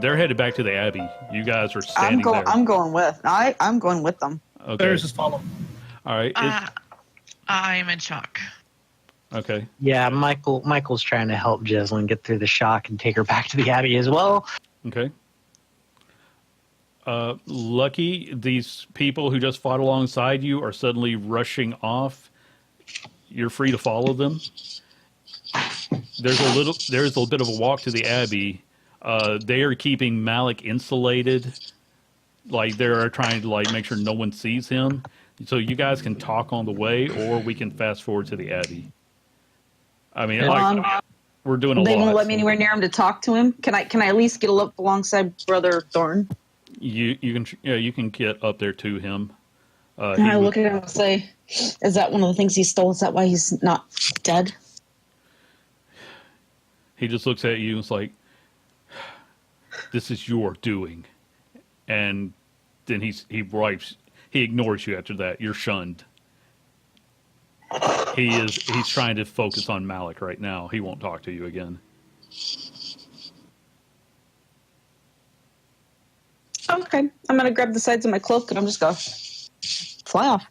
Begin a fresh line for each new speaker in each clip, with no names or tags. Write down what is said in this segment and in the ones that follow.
They're headed back to the Abbey. You guys are standing there.
I'm going with them.
Okay.
Bears just follow.
All right.
I'm in shock.
Okay.
Yeah, Michael's trying to help Jeslyn get through the shock and take her back to the Abbey as well.
Okay. Lucky, these people who just fought alongside you are suddenly rushing off. You're free to follow them. There's a bit of a walk to the Abbey. They are keeping Malik insulated. Like they're trying to make sure no one sees him. So you guys can talk on the way, or we can fast forward to the Abbey. I mean, we're doing a lot.
They won't let me anywhere near him to talk to him. Can I at least get up alongside Brother Thorn?
You can get up there to him.
I look at him and say, "Is that one of the things he stole? Is that why he's not dead?"
He just looks at you and is like, "This is your doing," and then he ignores you after that. You're shunned. He's trying to focus on Malik right now. He won't talk to you again.
Okay, I'm gonna grab the sides of my cloak and I'm just gonna fly off.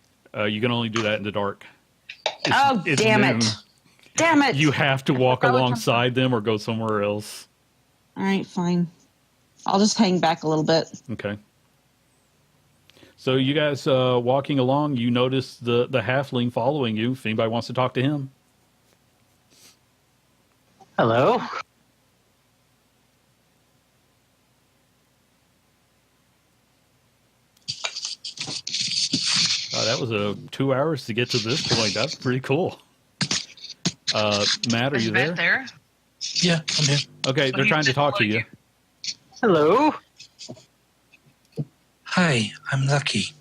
You can only do that in the dark. It's
damn
noon.
it! Damn it!
You have to walk alongside them or go somewhere else.
All right, fine. I'll just hang back a little bit.
Okay. So you guys walking along, you notice the halfling following you. If anybody wants to talk to him.
Hello.
That was 2 hours to get to this point. That's pretty cool. Matt, are you there?
Yeah, I'm here.
Okay, they're trying to talk to you.
Hello.
Hi, I'm Lucky.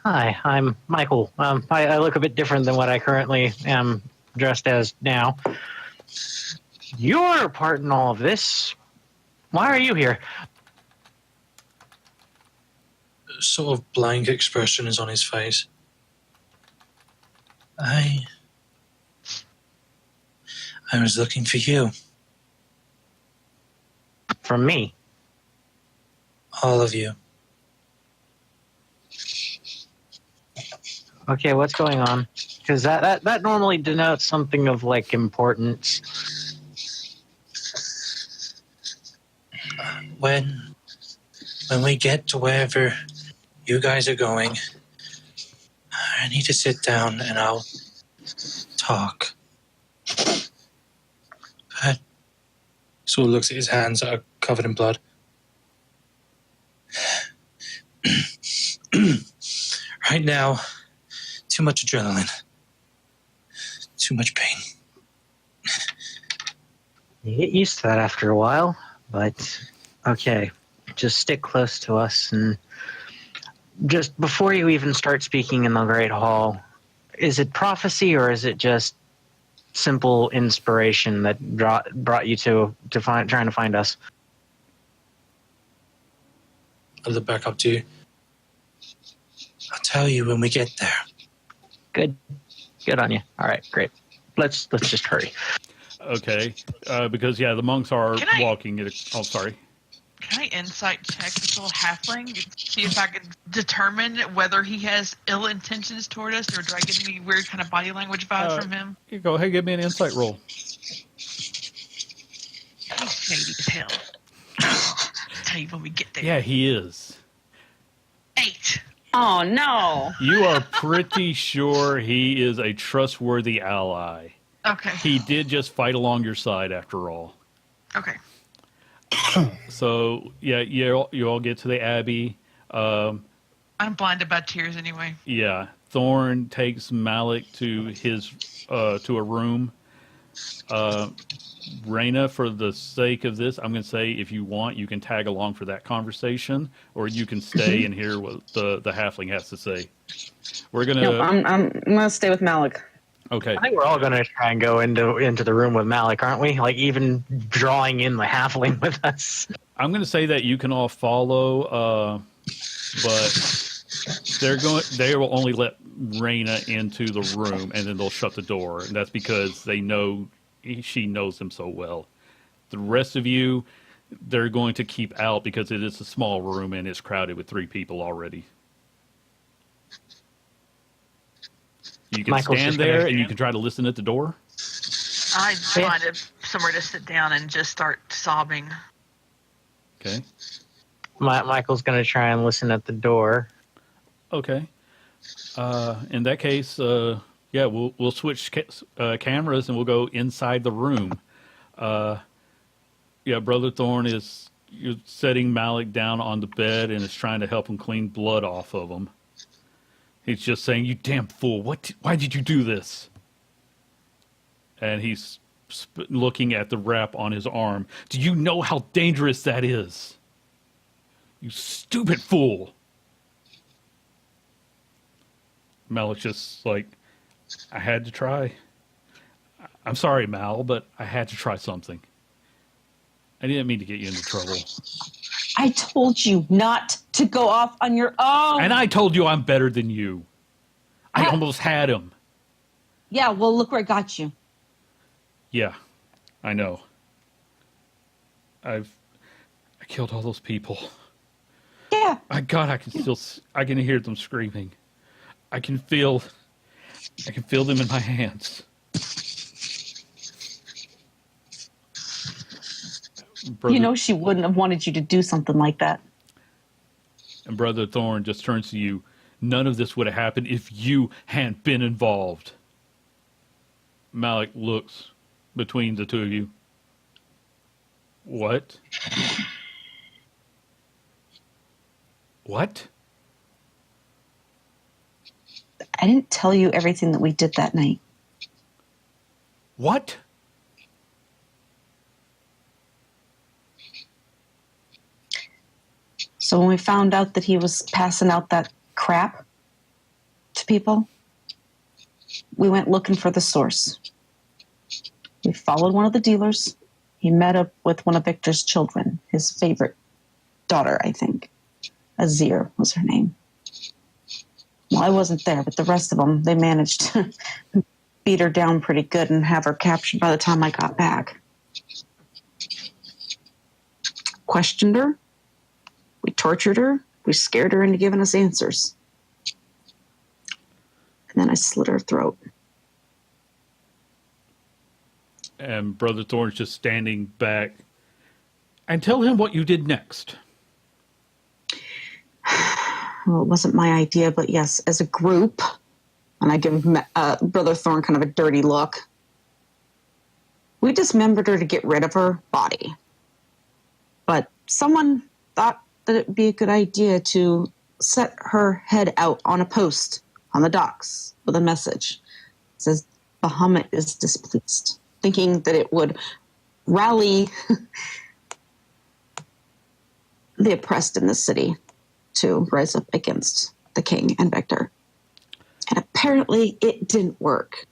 Hi, I'm Michael. I look a bit different than what I currently am dressed as now. You're a part in all of this. Why are you here?
Sort of blank expression is on his face. I was looking for you.
From me?
All of you.
Okay, what's going on? Because that normally denotes something of importance.
When we get to wherever you guys are going, I need to sit down and I'll talk. But Saul looks at his hands that are covered in blood. Right now, too much adrenaline. Too much pain.
You get used to that after a while, but okay. Just stick close to us, and just before you even start speaking in the Great Hall, is it prophecy or is it just simple inspiration that brought you trying to find us?
I'll look back up to you. I'll tell you when we get there.
Good on you. All right, great. Let's just hurry.
Okay, because the monks are walking. Oh, sorry.
Can I insight check this little halfling? See if I can determine whether he has ill intentions toward us, or do I get any weird kind of body language vibes from him?
You go ahead, give me an insight roll.
He's shady as hell. I'll tell you when we get there.
Yeah, he is.
8.
Oh no!
You are pretty sure he is a trustworthy ally.
Okay.
He did just fight along your side, after all.
Okay.
So you all get to the Abbey.
I'm blinded by tears anyway.
Yeah, Thorn takes Malik to his to a room. Raina, for the sake of this, I'm going to say if you want, you can tag along for that conversation, or you can stay and hear what the halfling has to say. We're gonna.
No, I'm gonna stay with Malik.
Okay.
I think we're all going to try and go into the room with Malik, aren't we? Even drawing in the halfling with us.
I'm going to say that you can all follow, but they will only let Raina into the room, and then they'll shut the door. And that's because they know she knows him so well. The rest of you, they're going to keep out because it is a small room and it's crowded with 3 people already. You can
Michael's
stand
just gonna-
there and you can try to listen at the door.
I find somewhere to sit down and just start sobbing.
Okay.
Michael's going to try and listen at the door.
Okay. In that case, yeah, we'll switch cameras and we'll go inside the room. Yeah, Brother Thorn you're setting Malik down on the bed and is trying to help him clean blood off of him. He's just saying, "You damn fool! Why did you do this?" And he's looking at the wrap on his arm. "Do you know how dangerous that is? You stupid fool!" Malik's just like, "I had to try. I'm sorry, Mal, but I had to try something. I didn't mean to get you into trouble.
I told you not to go off on your own.
And I told you I'm better than you. I
Ah.
almost had him."
Yeah, well, look where I got you.
Yeah, I know. I killed all those people.
Yeah.
My God, I can hear them screaming. I can feel them in my hands. Brother,
You know she wouldn't have wanted you to do something like that.
and Brother Thorn just turns to you. "None of this would have happened if you hadn't been involved." Malik looks between the two of you. What? What?
I didn't tell you everything that we did that night.
What?
So when we found out that he was passing out that crap to people, we went looking for the source. We followed one of the dealers. He met up with one of Victor's children, his favorite daughter, I think. Azir was her name. Well, I wasn't there, but the rest of them, they managed to beat her down pretty good and have her captured by the time I got back. Questioned her. We tortured her. We scared her into giving us answers. And then I slit her throat.
And Brother Thorn's just standing back. "And tell him what you did next."
Well, it wasn't my idea, but yes, as a group, and I give Brother Thorn kind of a dirty look, we dismembered her to get rid of her body. But someone thought that it would be a good idea to set her head out on a post on the docks with a message. It says, "Bahamut is displeased," thinking that it would rally the oppressed in the city to rise up against the king and Victor. And apparently it didn't work.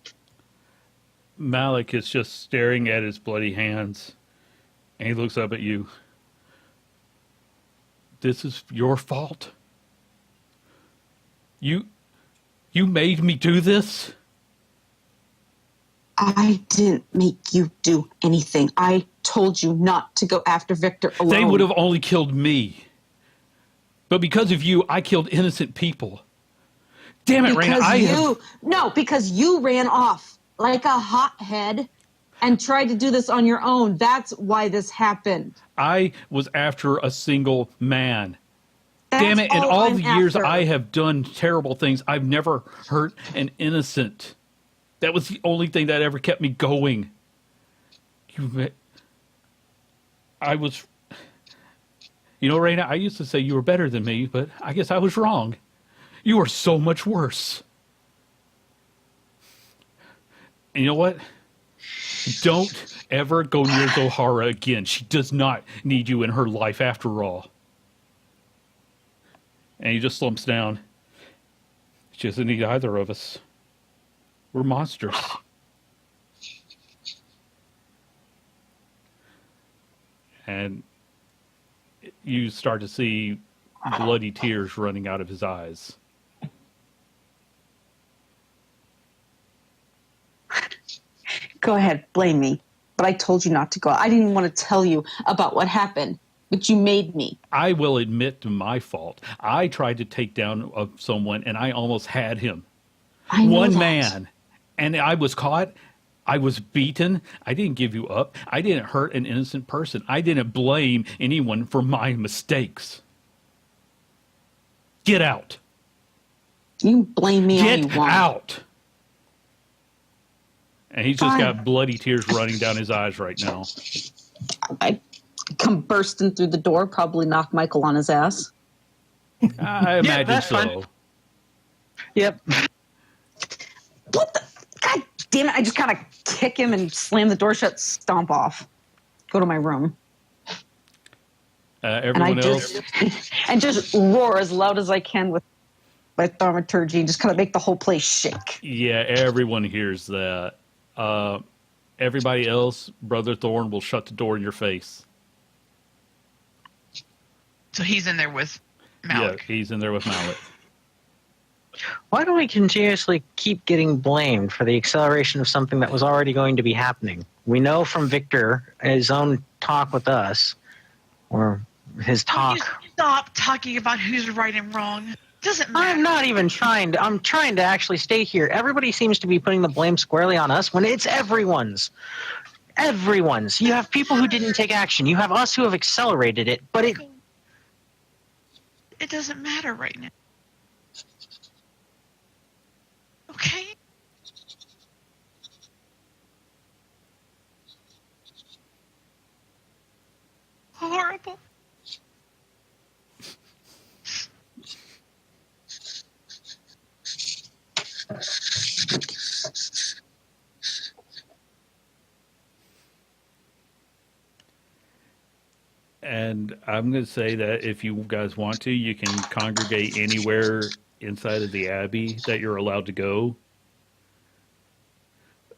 Malik is just staring at his bloody hands. And he looks up at you. "This is your fault? You made me do this?"
I didn't make you do anything. I told you not to go after Victor alone.
They would have only killed me. But because of you, I killed innocent people. Damn it, Raina,
because you ran off like a hothead and tried to do this on your own. That's why this happened.
I was after a single man.
That's
Damn it, in all
I'm
the years
after.
I have done terrible things, I've never hurt an innocent. That was the only thing that ever kept me going. Raina, I used to say you were better than me, but I guess I was wrong. You are so much worse. And you know what? Don't ever go near Zohara again. She does not need you in her life after all. And he just slumps down. She doesn't need either of us. We're monsters. And you start to see bloody tears running out of his eyes.
Go ahead, blame me. But I told you not to go. I didn't even want to tell you about what happened, but you made me.
I will admit to my fault. I tried to take down someone, and I almost had him.
I know
One
that.
man. And I was caught. I was beaten. I didn't give you up. I didn't hurt an innocent person. I didn't blame anyone for my mistakes. Get out.
You can blame me all you
Get
want.
out. And he's just
Fine.
got bloody tears running down his eyes right now.
I come bursting through the door, probably knock Michael on his ass.
I imagine
that's
so.
fine. Yep.
What the? God damn it. I just kind of kick him and slam the door shut, stomp off. Go to my room.
Everyone else?
And just roar as loud as I can with my thaumaturgy and just kind of make the whole place shake.
Yeah, everyone hears that. Everybody else, Brother Thorn will shut the door in your face.
So he's in there with
Yeah,
Malik.
he's in there with Malik.
Why do we continuously keep getting blamed for the acceleration of something that was already going to be happening? We know from Victor, his own talk with us, or his
Will
talk.
you stop talking about who's right and wrong? Doesn't matter.
I'm not even trying to. I'm trying to actually stay here. Everybody seems to be putting the blame squarely on us when it's everyone's. Everyone's. You have people who didn't take action. You have us who have accelerated it, but it.
It doesn't matter right now. Okay? Horrible.
And I'm going to say that if you guys want to, you can congregate anywhere inside of the Abbey that you're allowed to go.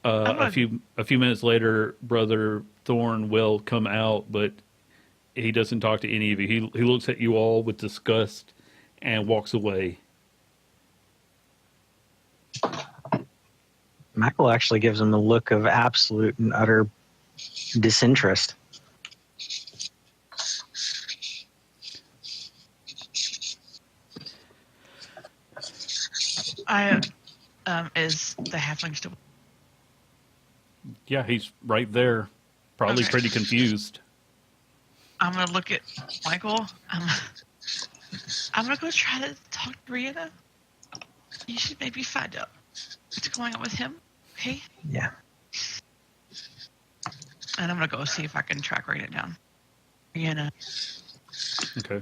A few minutes later, Brother Thorn will come out, but he doesn't talk to any of you. He looks at you all with disgust and walks away.
Michael actually gives him a look of absolute and utter disinterest.
Is the halfling still?
Yeah, he's right there, probably
Okay.
pretty confused.
I'm gonna look at Michael. I'm gonna go try to talk to Brianna. You should maybe find out what's going on with him. Okay?
Yeah.
And I'm gonna go see if I can track write it down. Brianna.
Okay.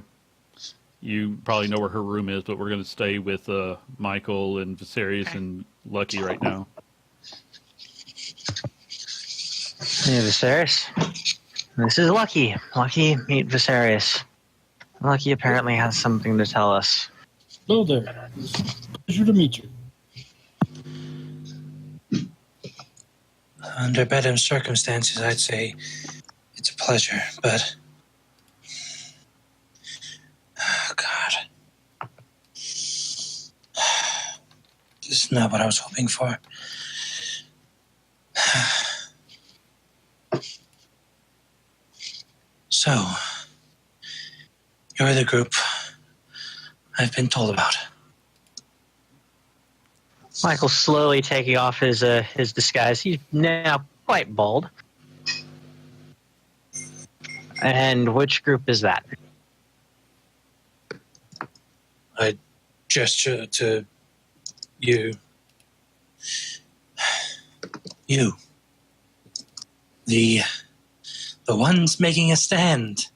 You probably know where her room is, but we're going to stay with Michael and Viserys
Okay.
and Lucky right now.
Hey, Viserys. This is Lucky. Lucky, meet Viserys. Lucky apparently has something to tell us.
Hello there. It's a pleasure to meet you.
Under better circumstances, I'd say it's a pleasure, but... Oh, God. This is not what I was hoping for. So, you're the group I've been told about.
Michael's slowly taking off his disguise. He's now quite bald. And which group is that?
I gesture to you. You. The ones making a stand.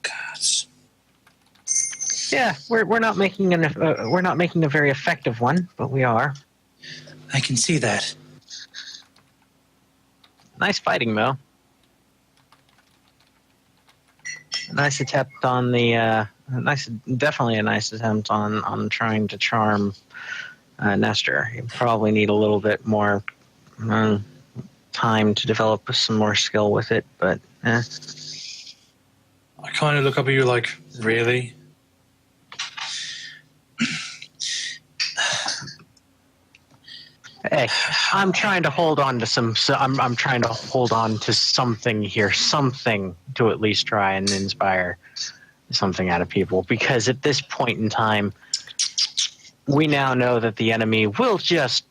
Gods.
Yeah, we're not making a very effective one, but we are.
I can see that.
Nice fighting, though. Nice attempt on the definitely a nice attempt on trying to charm Nestor. You probably need a little bit more time to develop some more skill with it, but
I kind of look up at you like, really?
Hey, I'm trying to hold on to I'm trying to hold on to something here, something to at least try and inspire something out of people. Because at this point in time, we now know that the enemy will just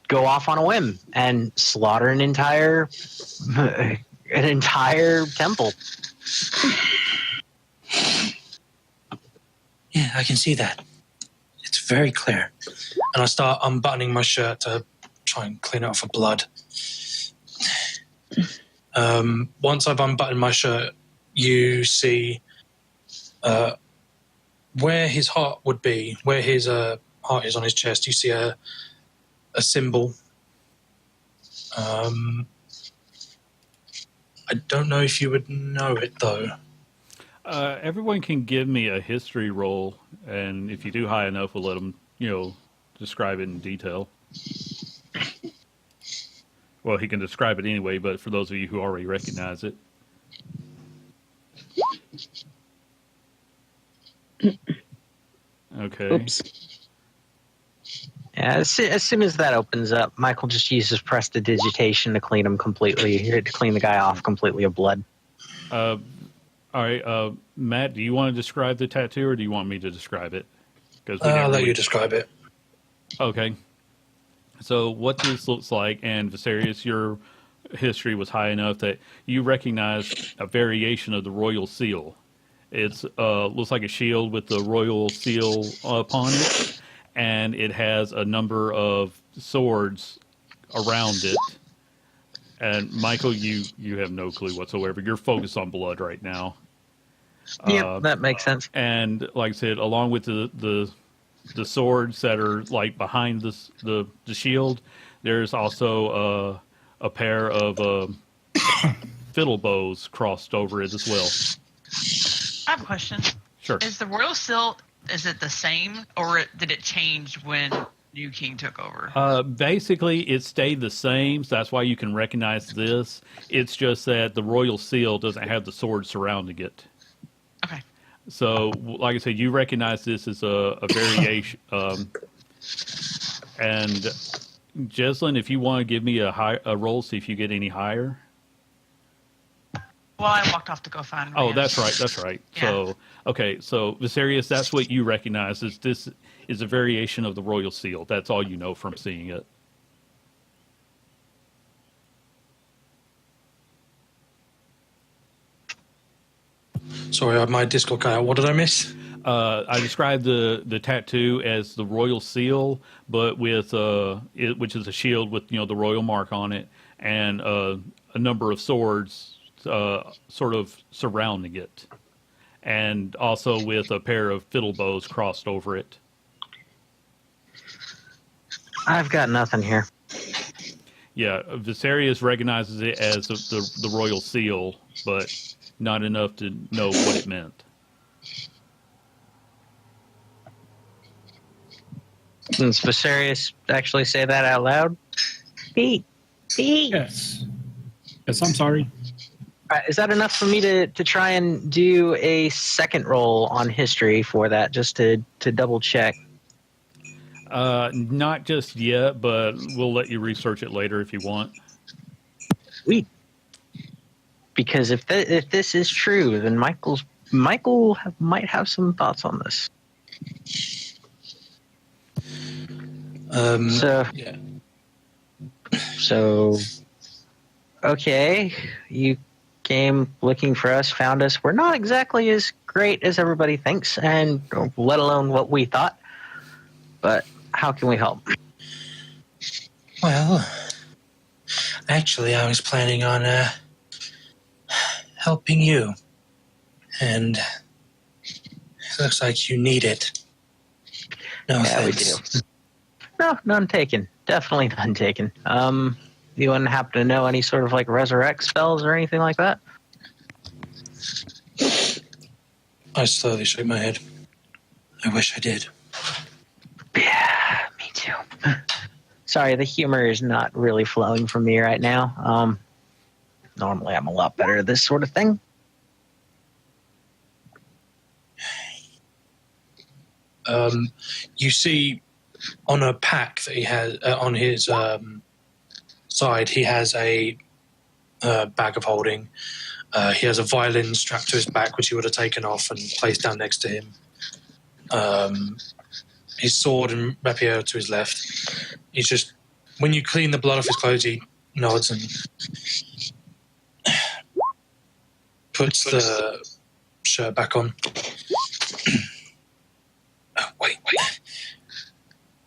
go off on a whim and slaughter an entire temple.
Yeah, I can see that. It's very clear. And I start unbuttoning my shirt to try and clean it off of blood. Once I've unbuttoned my shirt, you see where his heart would be, where his heart is on his chest. You see a symbol. I don't know if you would know it, though.
Everyone can give me a history roll, and if you do high enough, we'll let them, describe it in detail. Well, he can describe it anyway, but for those of you who already recognize it. Okay.
Oops.
Yeah, as soon as that opens up, Michael just uses prestidigitation to clean the guy off completely of blood.
All right, Matt, do you want to describe the tattoo, or do you want me to describe it? Because
I'll let you describe it.
Okay. So what this looks like, and Viserys, your history was high enough that you recognize a variation of the royal seal. It's looks like a shield with the royal seal upon it, and it has a number of swords around it. And Michael, you have no clue whatsoever. You're focused on blood right now.
Yep, that makes sense.
And like I said, along with the swords that are like behind the shield, there's also a pair of fiddle bows crossed over it as well.
I have a question.
Sure.
Is the royal seal, is it the same, or did it change when New King took over?
Basically, it stayed the same, so that's why you can recognize this. It's just that the royal seal doesn't have the sword surrounding it.
Okay.
So, like I said, you recognize this as a variation. And Jeslyn, if you want to give me a roll, see if you get any higher.
Well, I walked off to go find
Oh,
Rihanna.
that's right.
Yeah.
So, okay, so Viserys, that's what you recognize. This is a variation of the royal seal. That's all you know from seeing it.
Sorry, my Discord cut out. What did I miss?
I described the tattoo as the royal seal, but with which is a shield with the royal mark on it, and a number of swords sort of surrounding it, and also with a pair of fiddle bows crossed over it.
I've got nothing here.
Yeah, Viserys recognizes it as the royal seal, but not enough to know what it meant.
Does Viserys actually say that out loud? Pete.
Yes. Yes, I'm sorry.
Is that enough for me to try and do a second roll on history for that, just to double check?
Not just yet, but we'll let you research it later if you want.
Sweet. Because if this is true, then Michael might have some thoughts on this.
Yeah.
So, okay, you came looking for us, found us. We're not exactly as great as everybody thinks, and let alone what we thought. But how can we help?
Well, actually, I was planning on helping you, and it looks like you need it. No
Yeah, we
thanks.
do. No, none taken. Definitely none taken. You wouldn't happen to know any sort of like resurrect spells or anything like that?
I slowly shake my head. I wish I did.
Yeah, me too. Sorry, the humor is not really flowing from me right now. Normally I'm a lot better at this sort of thing.
You see on a pack that he has on his side, he has a bag of holding. He has a violin strapped to his back, which he would have taken off and placed down next to him. His sword and rapier to his left. He's just, when you clean the blood off his clothes, he nods and puts the shirt back on. Oh, wait.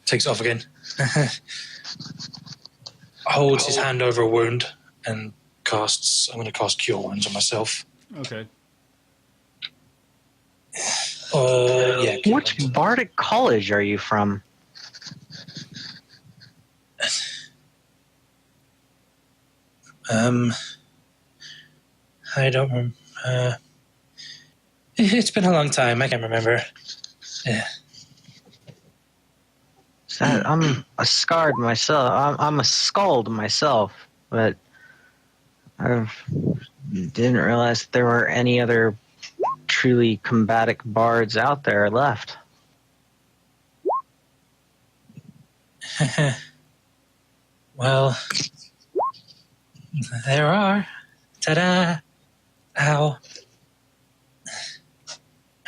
Takes it off again. Holds his hand over a wound and casts. I'm going to cast Cure Wounds on myself.
Okay.
Yeah.
Which bardic college are you from?
I don't remember. It's been a long time. I can't remember. Yeah.
I'm a scarred myself. I'm a scald myself, but I didn't realize that there were any other truly combatic bards out there left.
Well, there are. Ta-da! Ow.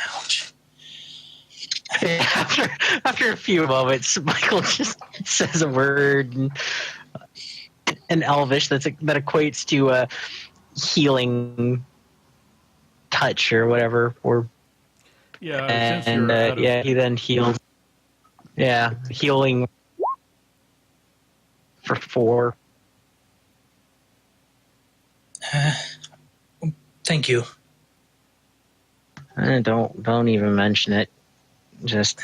Ouch.
After a few moments, Michael just says a word in Elvish that equates to a healing touch or whatever.
Yeah, since you're out of,
he then heals. Yeah, healing for 4.
Thank you.
Don't even mention it. Just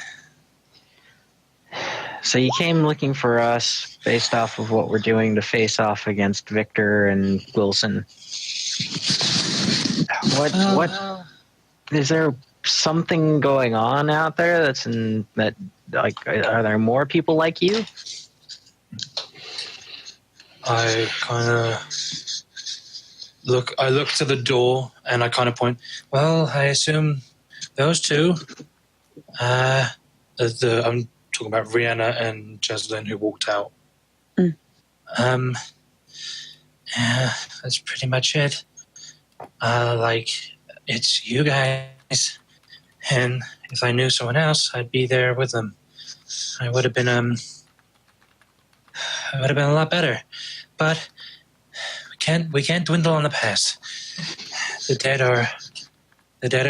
so you came looking for us based off of what we're doing to face off against Victor and Wilson. What is there something going on out there are there more people like you?
I kind of look to the door and I kind of point. Well, I assume those two. I'm talking about Rihanna and Jaslyn who walked out. Yeah, that's pretty much it. It's you guys, and if I knew someone else, I'd be there with them. I would have been a lot better, but we can't dwindle on the past. The dead are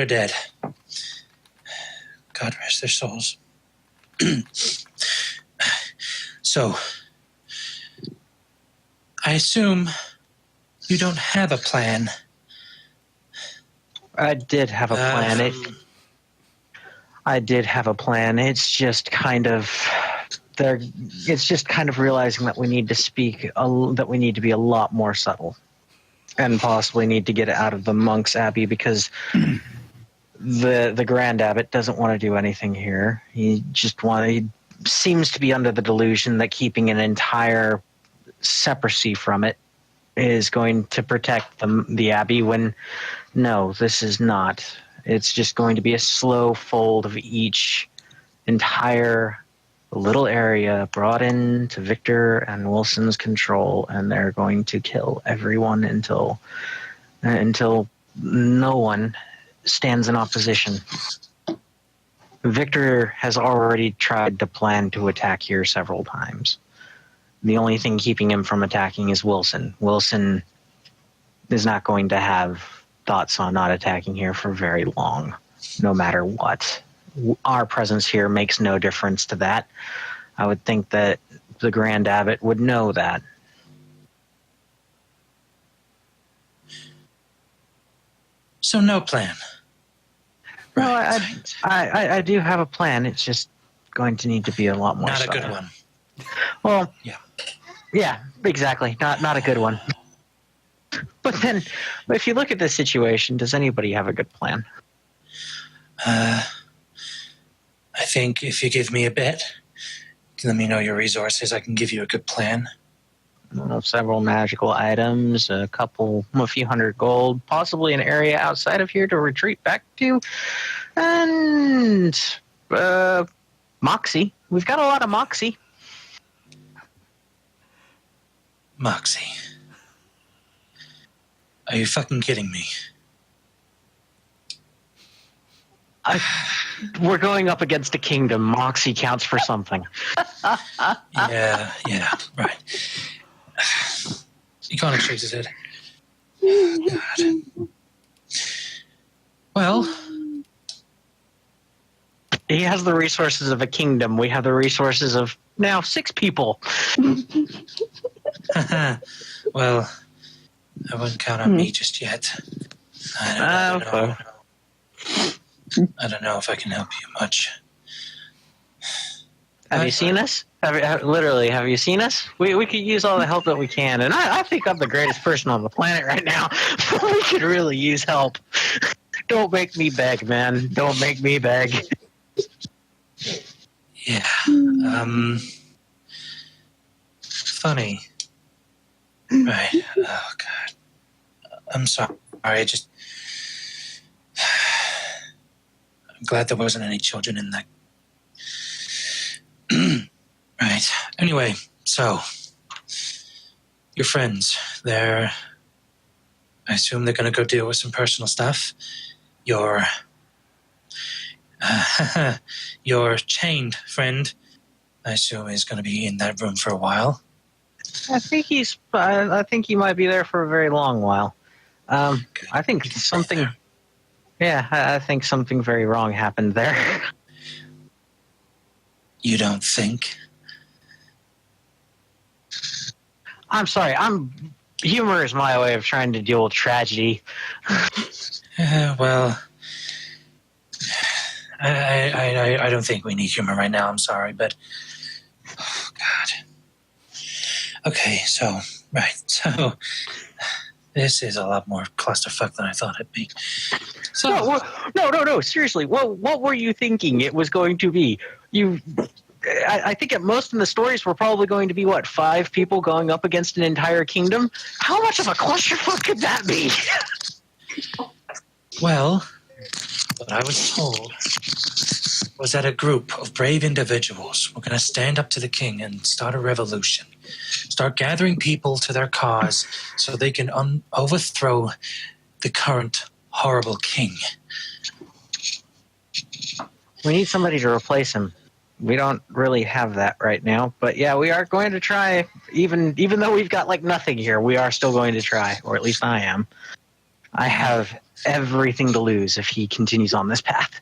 dead. God rest their souls. So, I assume you don't have a plan.
I did have a plan. I did have a plan. It's just kind of realizing that we need to that we need to be a lot more subtle, and possibly need to get out of the monk's abbey because the Grand Abbot doesn't want to do anything here. He seems to be under the delusion that keeping an entire separacy from it is going to protect the abbey, when no, this is not. It's just going to be a slow fold of each entire little area brought into Victor and Wilson's control, and they're going to kill everyone until no one stands in opposition. Victor has already tried to plan to attack here several times. The only thing keeping him from attacking is Wilson. Wilson is not going to have thoughts on not attacking here for very long, no matter what. Our presence here makes no difference to that. I would think that the Grand Abbot would know that.
So no plan.
No,
Right.
I do have a plan. It's just going to need to be a lot more
Not
subtle.
a good one.
Well,
Yeah,
exactly. Not a good one. But then, if you look at this situation, does anybody have a good plan?
I think if you give me a bit, let me know your resources, I can give you a good plan.
Several magical items, a few hundred gold, possibly an area outside of here to retreat back to, and Moxie. We've got a lot of moxie.
Moxie. Are you fucking kidding me?
We're going up against a kingdom. Moxie counts for something.
Yeah, right. He kind of shakes his head. God. Well,
he has the resources of a kingdom. We have the resources of now 6 people.
well, I wouldn't count on me just yet. I don't know. I don't know if I can help you much.
Have you seen us? Have you seen us? We could use all the help that we can, and I think I'm the greatest person on the planet right now. We could really use help. Don't make me beg, man. Don't make me beg.
Yeah. Funny. Right. Oh, God. I'm sorry. I'm glad there wasn't any children in that. Right. Anyway, so your friends, I assume they're going to go deal with some personal stuff. Your chained friend, I assume, is going to be in that room for a while.
I think he might be there for a very long while. I think something. Yeah, I think something very wrong happened there.
You don't think?
I'm sorry. Humor is my way of trying to deal with tragedy.
Well, I don't think we need humor right now. I'm sorry, but oh, God. Okay, so this is a lot more clusterfuck than I thought it'd be. So
No. Seriously, what were you thinking it was going to be? I think at most in the stories we're probably going to be 5 people going up against an entire kingdom. How much of a clusterfuck could that be?
Well, what I was told was that a group of brave individuals were going to stand up to the king and start a revolution. Start gathering people to their cause so they can overthrow the current horrible king.
We need somebody to replace him. We don't really have that right now. But yeah, we are going to try. Even though we've got nothing here, we are still going to try. Or at least I am. I have everything to lose if he continues on this path.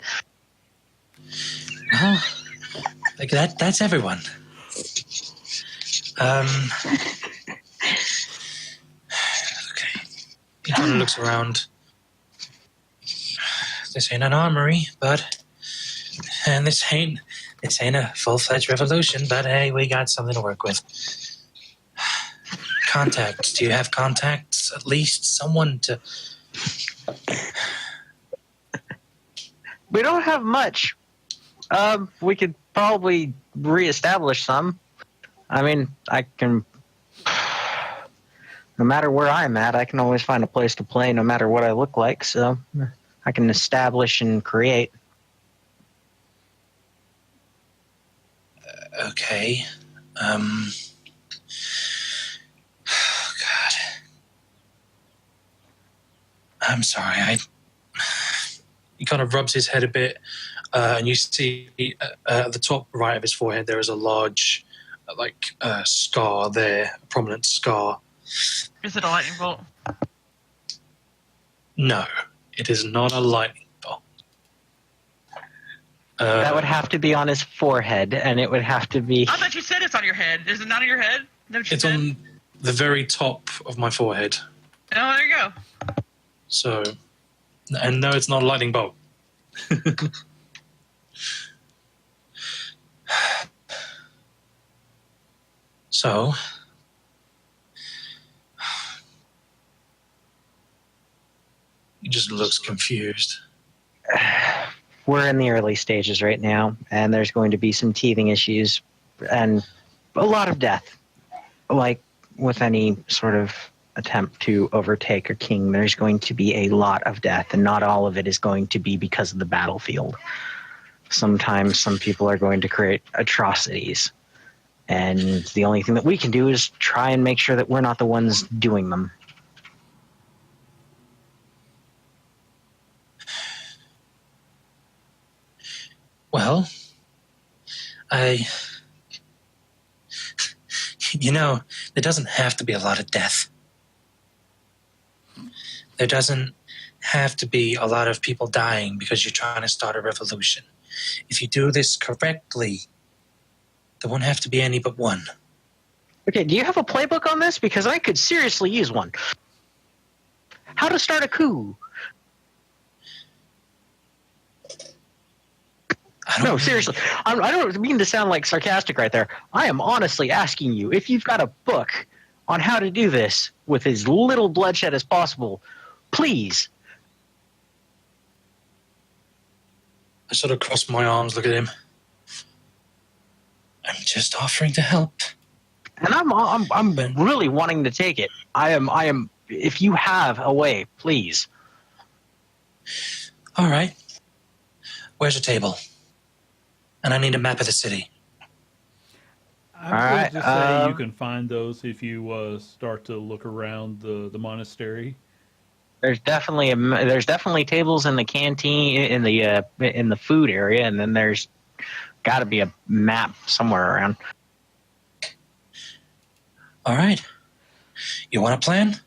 Well, that's everyone. Okay. He kind of looks around. This ain't an armory, and this ain't a full-fledged revolution, but hey, we got something to work with. Contacts. Do you have contacts? At least someone to...
We don't have much. We could probably reestablish some. I mean, I can... No matter where I'm at, I can always find a place to play no matter what I look like, so I can establish and create.
Okay. Oh, God. I'm sorry. He kind of rubs his head a bit, and you see at the top right of his forehead there is a large, scar there, a prominent scar.
Is it a lightning bolt?
No, it is not a lightning bolt.
That would have to be on his forehead, and it would have to be...
I thought you said it's on your head. Is it not on your head?
It's on the very top of my forehead.
Oh, there you go.
So, and no, it's not a lightning bolt. So, he just looks confused.
We're in the early stages right now, and there's going to be some teething issues and a lot of death. Like with any sort of attempt to overtake a king, there's going to be a lot of death, and not all of it is going to be because of the battlefield. sometimes some people are going to create atrocities. And the only thing that we can do is try and make sure that we're not the ones doing them.
Well, there doesn't have to be a lot of death. There doesn't have to be a lot of people dying because you're trying to start a revolution. If you do this correctly, there won't have to be any but one.
Okay, do you have a playbook on this? Because I could seriously use one. How to start a coup. No, seriously. I don't mean to sound like sarcastic right there. I am honestly asking you if you've got a book on how to do this with as little bloodshed as possible. Please.
I sort of cross my arms, look at him. I'm just offering to help.
And I'm really wanting to take it. I am. If you have a way, please.
All right. Where's the table? And I need a map of the city.
I'm going to say you can find those if you start to look around the monastery.
There's definitely tables in the canteen in the food area, and then there's got to be a map somewhere around.
All right. You want a plan?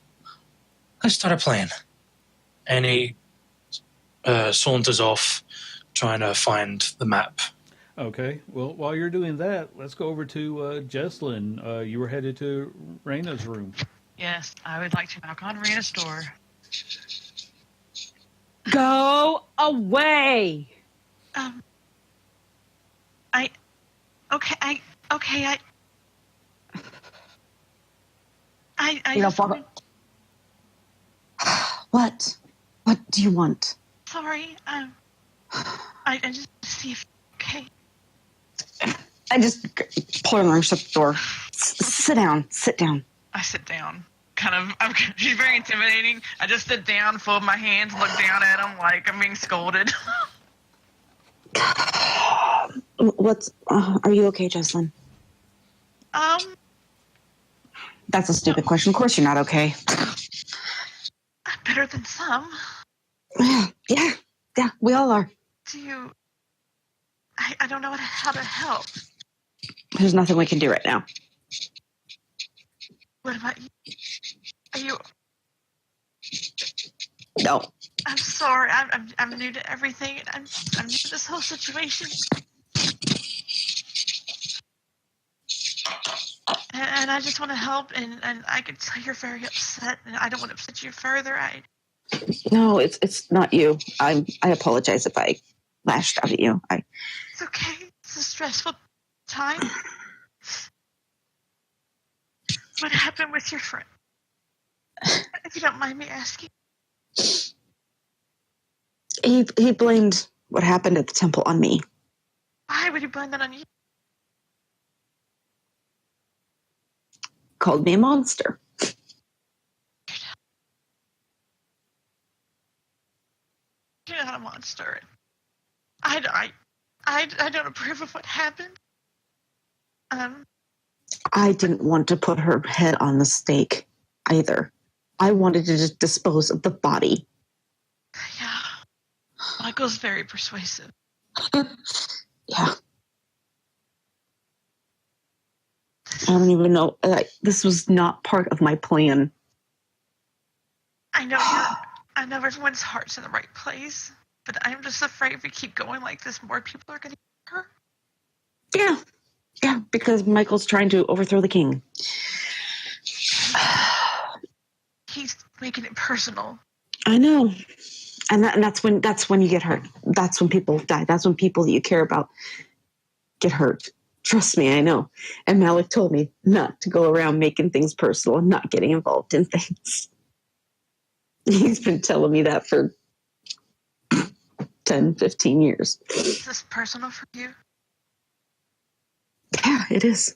Let's start a plan. And he saunters off, trying to find the map.
Okay. Well, while you're doing that, let's go over to Jesslyn. You were headed to Raina's room.
Yes, I would like to knock on Rena's door.
Go away.
What? What do you want?
Sorry, I just see if okay.
I just pull her and shut the door. Sit down. Sit down.
I sit down. She's very intimidating. I just sit down, fold my hands, look down at him like I'm being scolded.
Are you okay, Jesslyn? That's a stupid question. Of course you're not okay.
I'm better than some.
Yeah, we all are.
I don't know how to help.
There's nothing we can do right now.
What about you? Are you?
No.
I'm sorry. I'm new to everything. I'm new to this whole situation. And I just want to help. And I can tell you're very upset. And I don't want to upset you further.
No, it's not you. I apologize if I lashed out at you.
It's okay. It's a stressful time. What happened with your friend? If you don't mind me asking.
He blamed what happened at the temple on me.
Why would he blame that on you?
Called me a monster.
You're not a monster. I don't approve of what happened.
I didn't want to put her head on the stake either. I wanted to just dispose of the body.
Yeah. Michael's very persuasive.
Yeah. I don't even know. This was not part of my plan.
I know everyone's heart's in the right place, but I'm just afraid if we keep going like this, more people are going to get hurt.
Yeah, because Michael's trying to overthrow the king.
He's making it personal.
I know. And that's when you get hurt. That's when people die. That's when people that you care about get hurt. Trust me, I know. And Malik told me not to go around making things personal and not getting involved in things. He's been telling me that for 10, 15 years.
Is this personal for you?
Yeah, it is.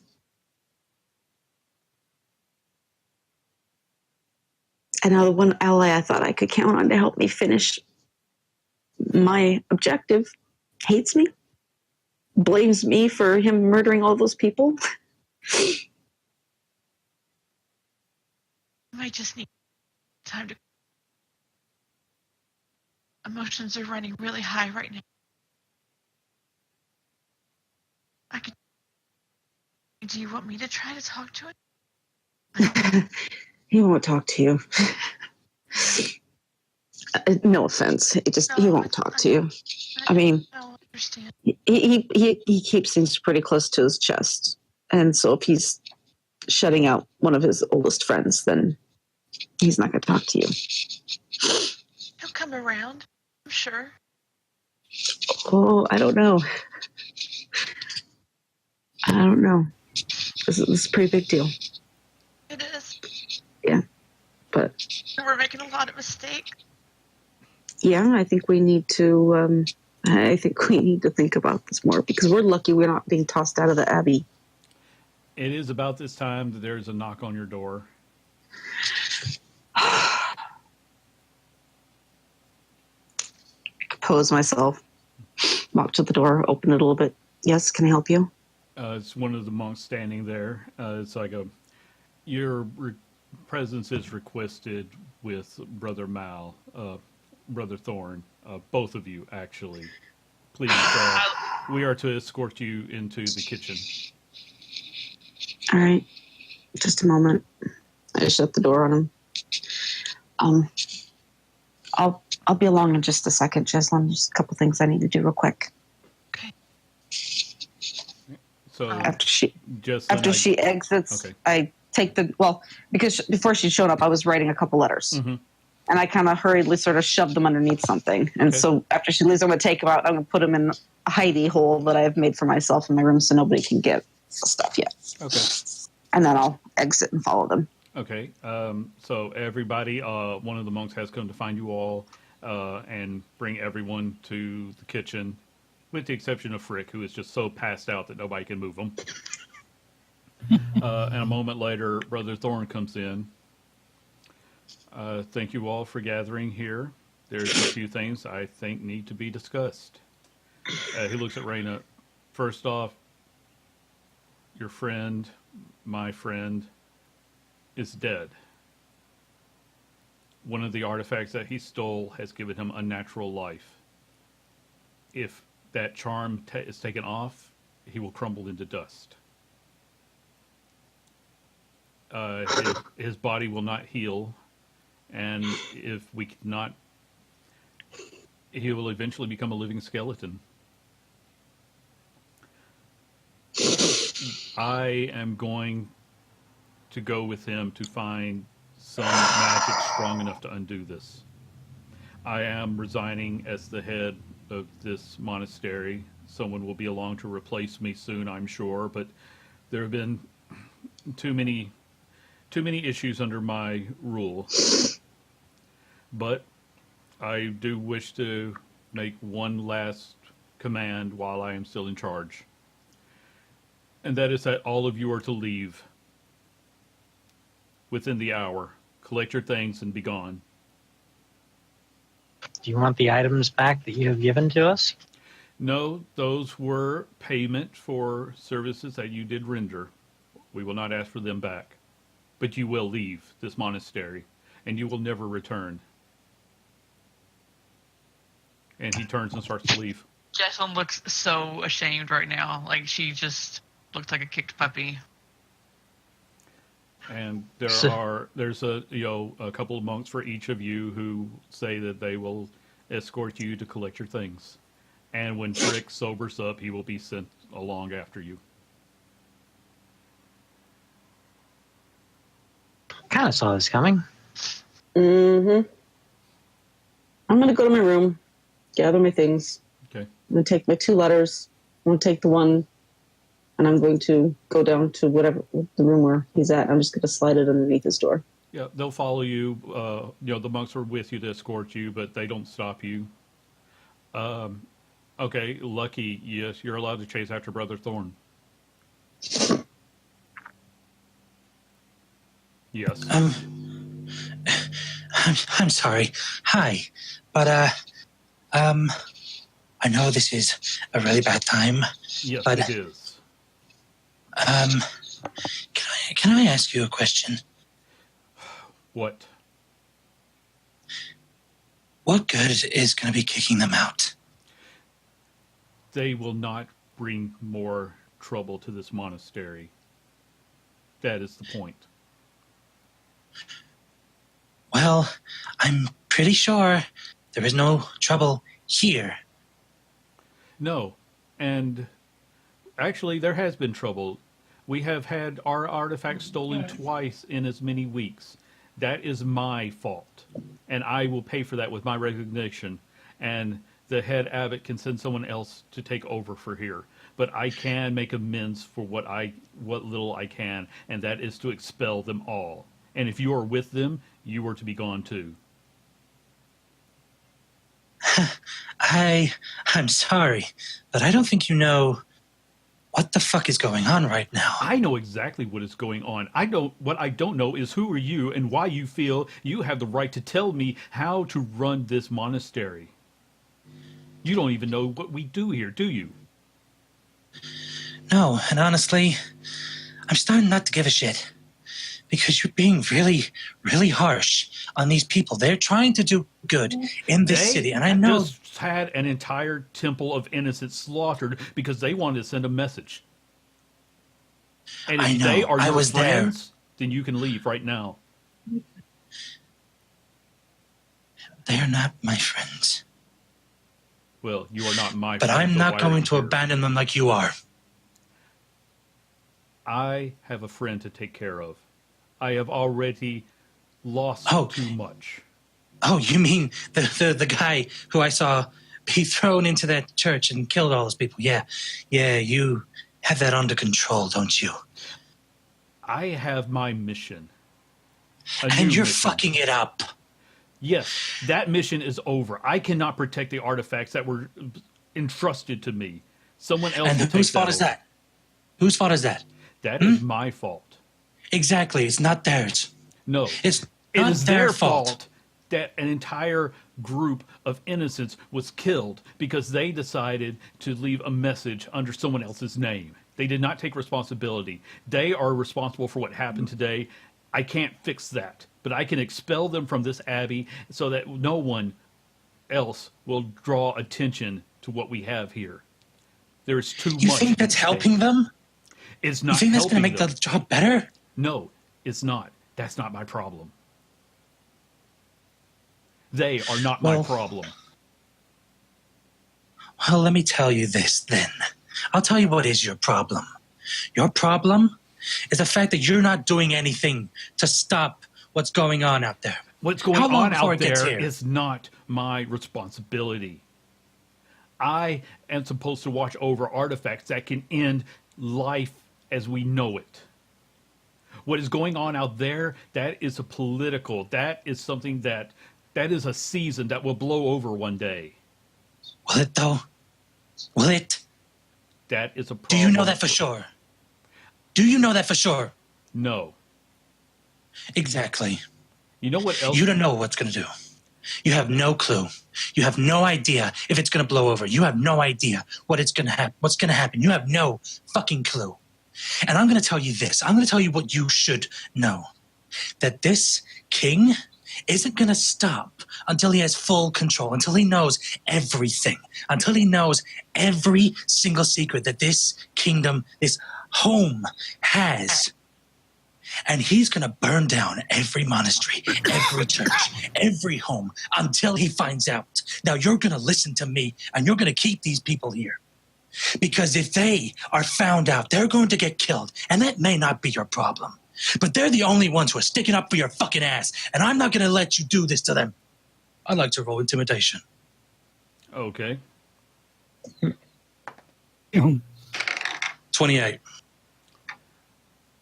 And now the one ally I thought I could count on to help me finish my objective hates me. blames me for him murdering all those people.
I might just need time to. Emotions are running really high right now. I could. Do you want me to try to talk to him?
He won't talk to you. No offense. He won't talk to you. I mean,
I don't understand.
he keeps things pretty close to his chest. And so if he's shutting out one of his oldest friends, then he's not going to talk to you.
He'll come around, I'm sure.
Oh, I don't know. I don't know. This is a pretty big deal.
It is.
Yeah. But
We're making a lot of mistakes.
yeah, I think we need to think about this more because we're lucky we're not being tossed out of the Abbey.
It is about this time that there's a knock on your door.
Compose myself, walk to the door, open it a little bit. Yes, can I help you?
It's one of the monks standing there. It's like your presence is requested with Brother Mal, Brother Thorn, both of you actually. Please, we are to escort you into the kitchen.
All right, just a moment. I shut the door on him. I'll be along in just a second, Cheslin. Just a couple things I need to do real quick.
Okay.
So
After she exits,
okay.
I take because before she showed up, I was writing a couple letters.
Mm-hmm.
And I kind of hurriedly sort of shoved them underneath something. And so after she leaves, I'm going to take them out. I'm going to put them in a hidey hole that I've made for myself in my room so nobody can get the stuff yet.
Okay.
And then I'll exit and follow them.
Okay. So everybody, one of the monks has come to find you all and bring everyone to the kitchen, with the exception of Frick, who is just so passed out that nobody can move him. And a moment later, Brother Thorn comes in. Thank you all for gathering here. There's a few things I think need to be discussed. He looks at Raina. First off, your friend, my friend, is dead. One of the artifacts that he stole has given him unnatural life. If that charm is taken off, he will crumble into dust. His body will not heal. And if we cannot, he will eventually become a living skeleton. I am going to go with him to find some magic strong enough to undo this. I am resigning as the head of this monastery. Someone will be along to replace me soon, I'm sure, but there have been too many issues under my rule. But I do wish to make one last command while I am still in charge. And that is that all of you are to leave within the hour. Collect your things and be gone.
Do you want the items back that you have given to us?
No, those were payment for services that you did render. We will not ask for them back. But you will leave this monastery, and you will never return. And he turns and starts to leave.
Jessalyn looks so ashamed right now. Like she just looks like a kicked puppy.
And there's a couple of monks for each of you who say that they will escort you to collect your things. And when Frick sobers up, he will be sent along after you.
Kind of saw this coming.
Mm-hmm. I'm going to go to my room, gather my things.
Okay.
I'm going to take my 2 letters. I'm going to take the one, and I'm going to go down to whatever the room where he's at. I'm just going to slide it underneath his door.
Yeah, they'll follow you. The monks are with you to escort you, but they don't stop you. Okay, Lucky, yes, you're allowed to chase after Brother Thorn. Yes.
I'm sorry. Hi, but I know this is a really bad time,
Yes,
but
it is.
can I ask you a question?
What?
What good is going to be kicking them out?
They will not bring more trouble to this monastery. That is the point.
Well, I'm pretty sure there is no trouble here.
No. And actually, there has been trouble. We have had our artifacts stolen twice in as many weeks. That is my fault. And I will pay for that with my resignation. And the head abbot can send someone else to take over for here. But I can make amends for what little I can, and that is to expel them all. And if you are with them, you are to be gone too.
I'm sorry, but I don't think you know what the fuck is going on right now.
I know exactly what is going on. What I don't know is who are you and why you feel you have the right to tell me how to run this monastery. You don't even know what we do here, do you?
No, and honestly, I'm starting not to give a shit. Because you're being really, really harsh on these people. They're trying to do good in this city, and I know...
They just had an entire temple of innocents slaughtered because they wanted to send a message. And if they are your friends, then you can leave right now.
They are not my friends.
Well, you are not my friend.
But I'm not going to abandon them like you are.
I have a friend to take care of. I have already lost too much.
Oh, you mean the guy who I saw be thrown into that church and killed all those people? Yeah, you have that under control, don't you?
I have my mission.
And you're fucking it up.
Yes, that mission is over. I cannot protect the artifacts that were entrusted to me. Someone else will take that over. And
whose fault is that? Whose fault is that?
That is my fault.
Exactly. It's not theirs.
No.
It
is their fault that an entire group of innocents was killed because they decided to leave a message under someone else's name. They did not take responsibility. They are responsible for what happened today. I can't fix that, but I can expel them from this abbey so that no one else will draw attention to what we have here. There's too much.
You think that's helping them?
It's not.
You think that's going to make the job better?
No, it's not. That's not my problem. They are not my problem.
Well, let me tell you this then. I'll tell you what is your problem. Your problem is the fact that you're not doing anything to stop what's going on out there.
What's going on out there is not my responsibility. I am supposed to watch over artifacts that can end life as we know it. What is going on out there, that is that is something that is a season that will blow over one day.
Will it though? Will it?
That is a problem.
Do you know that for sure? Do you know that for sure?
No.
Exactly.
You know what else?
You don't know what's going to do. You have no clue. You have no idea if it's going to blow over. You have no idea what's going to happen. You have no fucking clue. And I'm going to tell you this. I'm going to tell you what you should know. That this king isn't going to stop until he has full control, until he knows everything, until he knows every single secret that this kingdom, this home has. And he's going to burn down every monastery, every church, every home until he finds out. Now, you're going to listen to me, and you're going to keep these people here. Because if they are found out, they're going to get killed. And that may not be your problem. But they're the only ones who are sticking up for your fucking ass. And I'm not going to let you do this to them. I'd like to roll intimidation.
Okay.
28.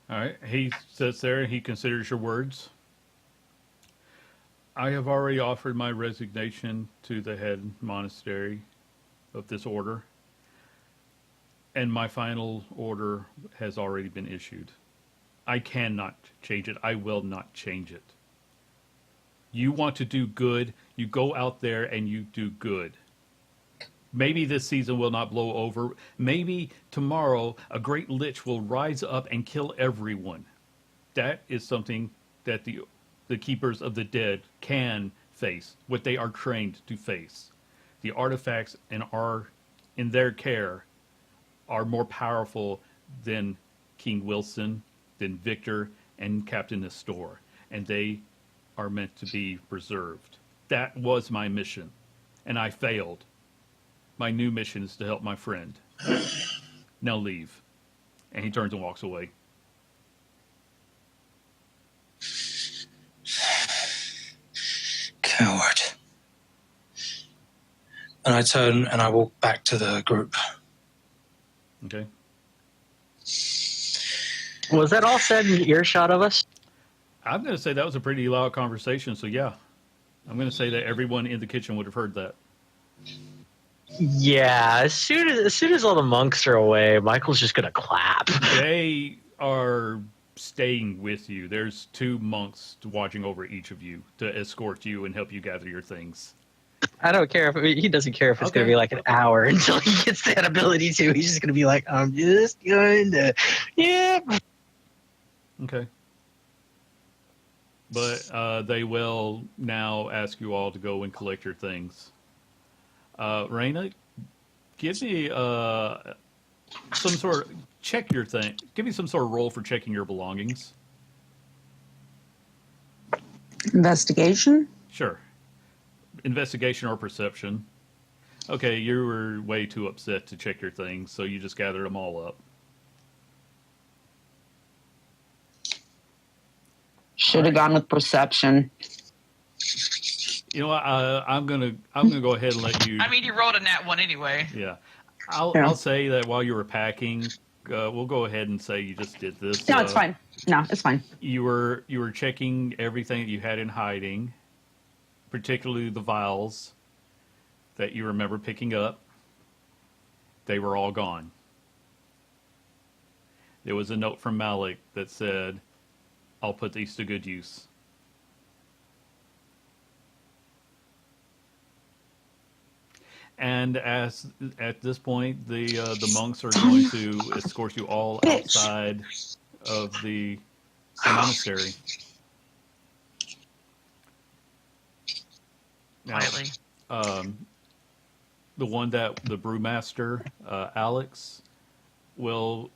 All right. He sits there and he considers your words. I have already offered my resignation to the head monastery of this order. And my final order has already been issued. I cannot change it. I will not change it. You want to do good, you go out there and you do good. Maybe this season will not blow over. Maybe tomorrow a great lich will rise up and kill everyone. That is something that the keepers of the dead can face, what they are trained to face. The artifacts in their care are more powerful than King Wilson, than Victor, and Captain Nestor, and they are meant to be preserved. That was my mission, and I failed. My new mission is to help my friend. Now leave. And he turns and walks away.
Coward. And I turn and I walk back to the group.
Okay.
Was that all said in earshot of us?
I'm going to say that was a pretty loud conversation, so yeah. I'm going to say that everyone in the kitchen would have heard that.
Yeah, as soon as all the monks are away, Michael's just gonna clap.
They are staying with you. There's 2 monks watching over each of you to escort you and help you gather your things.
I don't care if he doesn't care if it's
Okay.
gonna be like an hour until he gets that ability to. He's just gonna be like, I'm just going to, yeah.
Okay. But they will now ask you all to go and collect your things. Raina, give me some sort of check your thing. Give me some sort of roll for checking your belongings.
Investigation?
Sure. Investigation or perception. Okay, you were way too upset to check your things, so you just gathered them all up.
Should have gone with perception.
You know what? I'm gonna go ahead and let you.
I mean, you rolled a nat 1 anyway.
Yeah,
Yeah.
I'll say that while you were packing, we'll go ahead and say you just did this.
No, it's fine. No, it's fine.
You were checking everything that you had in hiding, particularly the vials that you remember picking up. They were all gone. There was a note from Malik that said, "I'll put these to good use." And at this point, the monks are going to escort you all outside of the monastery. Now,
Quietly.
the brewmaster, Alex, will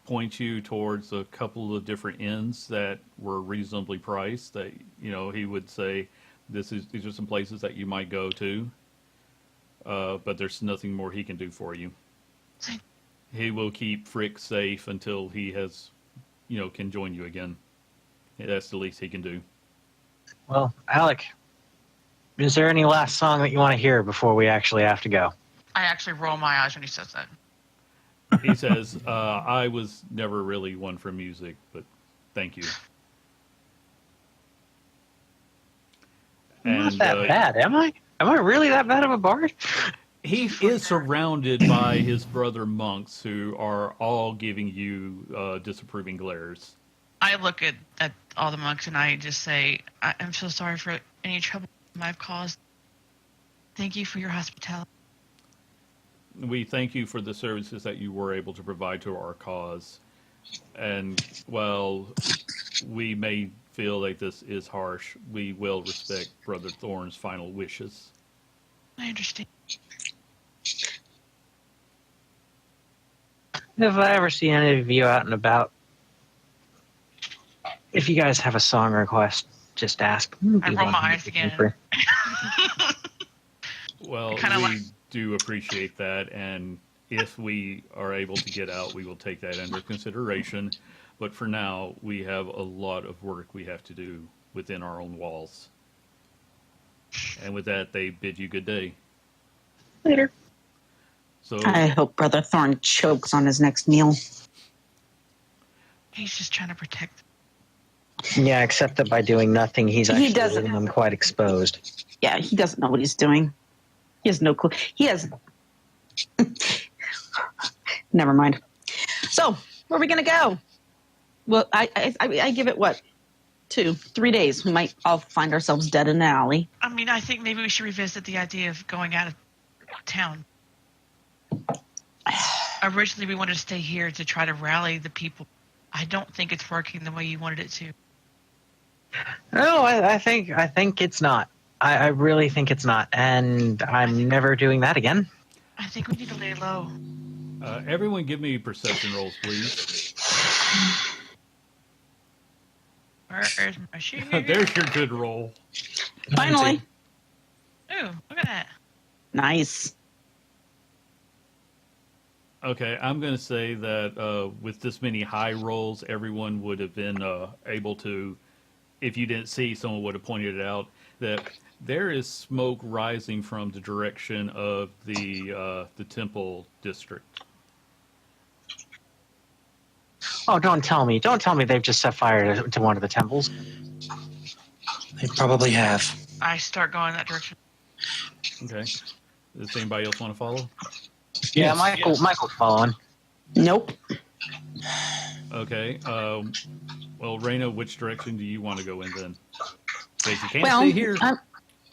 point you towards a couple of different inns that were reasonably priced. That he would say, these are some places that you might go to. But there's nothing more he can do for you. He will keep Frick safe until he has, can join you again. That's the least he can do.
Well, Alec, is there any last song that you want to hear before we actually have to go?
I actually roll my eyes when he says that.
He says, I was never really one for music, but thank you.
I'm not that bad, am I? Am I really that bad of a bard?
He is surrounded by his brother monks who are all giving you disapproving glares.
I look at all the monks and I just say, I'm so sorry for any trouble I've caused. Thank you for your hospitality.
We thank you for the services that you were able to provide to our cause. And while we may feel like this is harsh, we will respect Brother Thorn's final wishes.
I understand.
If I ever see any of you out and about, if you guys have a song request, just ask.
I roll my eyes again.
Well, we do appreciate that, and if we are able to get out, we will take that under consideration. But for now, we have a lot of work we have to do within our own walls. And with that, they bid you good day.
Later.
So
I hope Brother Thorn chokes on his next meal.
He's just trying to protect.
Yeah, except that by doing nothing, he's
He
actually
doesn't.
leaving them quite exposed.
Yeah, he doesn't know what he's doing. He has no clue. He has. Never mind. So, where are we going to go? Well, I give it, 2-3 days. We might all find ourselves dead in an alley.
I mean, I think maybe we should revisit the idea of going out of town. Originally, we wanted to stay here to try to rally the people. I don't think it's working the way you wanted it to.
No, I think it's not. I really think it's not, and I'm never doing that again.
I think we need to lay low.
Everyone give me perception rolls, please.
Where is my shoe?
There's your good roll.
Finally.
Ooh, look at that.
Nice.
Okay, I'm going to say that with this many high rolls, everyone would have been able to, if you didn't see, someone would have pointed it out, that there is smoke rising from the direction of the temple district.
Oh, don't tell me they've just set fire to one of the temples.
They probably have.
I start going that direction.
Okay. Does anybody else want to follow?
Yeah, Michael's following.
Nope.
Okay. Well, Raina, which direction do you want to go in then? Because you can't
Well,
stay here.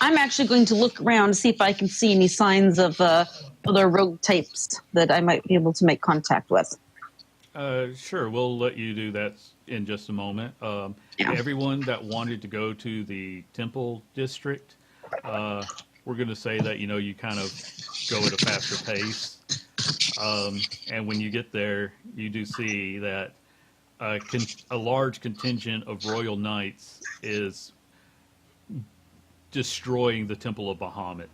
I'm actually going to look around to see if I can see any signs of other rogue types that I might be able to make contact with.
Sure, we'll let you do that in just a moment.
Yeah.
Everyone that wanted to go to the temple district, we're going to say that, you kind of go at a faster pace. And when you get there, you do see that a large contingent of royal knights is destroying the Temple of Bahamut.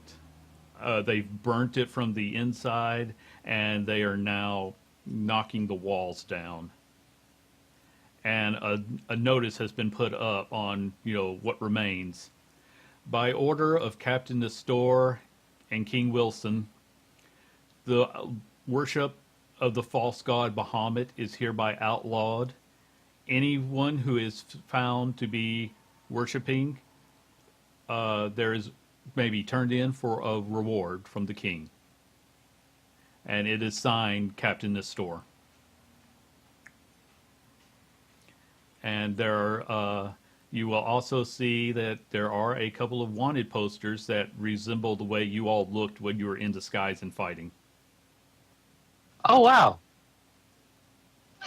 They've burnt it from the inside, and they are now knocking the walls down. And a notice has been put up on, what remains. By order of Captain Nestor and King Wilson, the worship of the false god Bahamut is hereby outlawed. Anyone who is found to be worshiping, there is maybe turned in for a reward from the king. And it is signed Captain Nestor. And you will also see that there are a couple of wanted posters that resemble the way you all looked when you were in disguise and fighting.
Oh wow.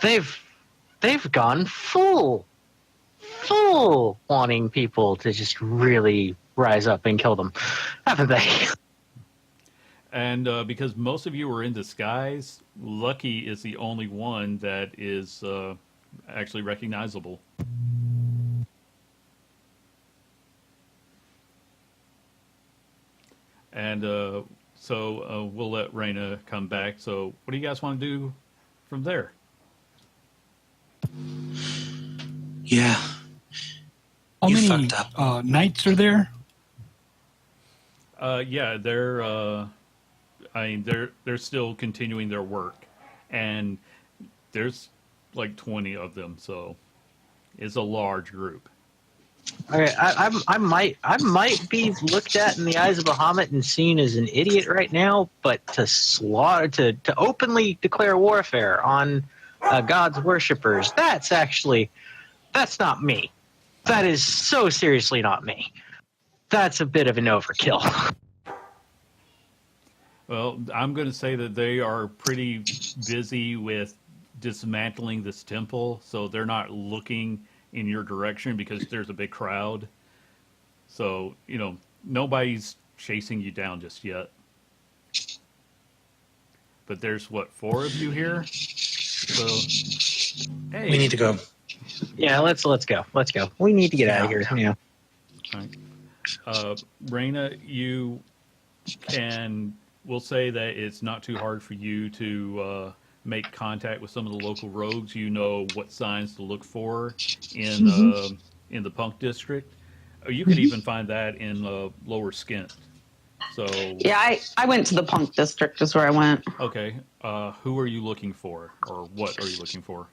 They've gone full wanting people to just really rise up and kill them, haven't they?
And because most of you were in disguise, Lucky is the only one that is actually recognizable. And so we'll let Raina come back. So what do you guys want to do from there?
Yeah.
How
You
many
fucked up.
knights are there?
Yeah, they're still continuing their work, and there's like 20 of them, so it's a large group.
Okay, I might be looked at in the eyes of Bahamut and seen as an idiot right now, but to openly declare warfare on God's worshippers, that's not me. That is so seriously not me. That's a bit of an overkill.
Well, I'm going to say that they are pretty busy with dismantling this temple, so they're not looking in your direction because there's a big crowd. So, nobody's chasing you down just yet. But there's, 4 of you here? So, hey.
We need to go.
Yeah, let's go. Let's go. We need to get out of here. Yeah.
All right. Raina, we'll say that it's not too hard for you to make contact with some of the local rogues. You know what signs to look for in the punk district. You could even find that in Lower Skint. So
Yeah, I went to the punk district is where I went.
okay, who are you looking for, or what are you looking for?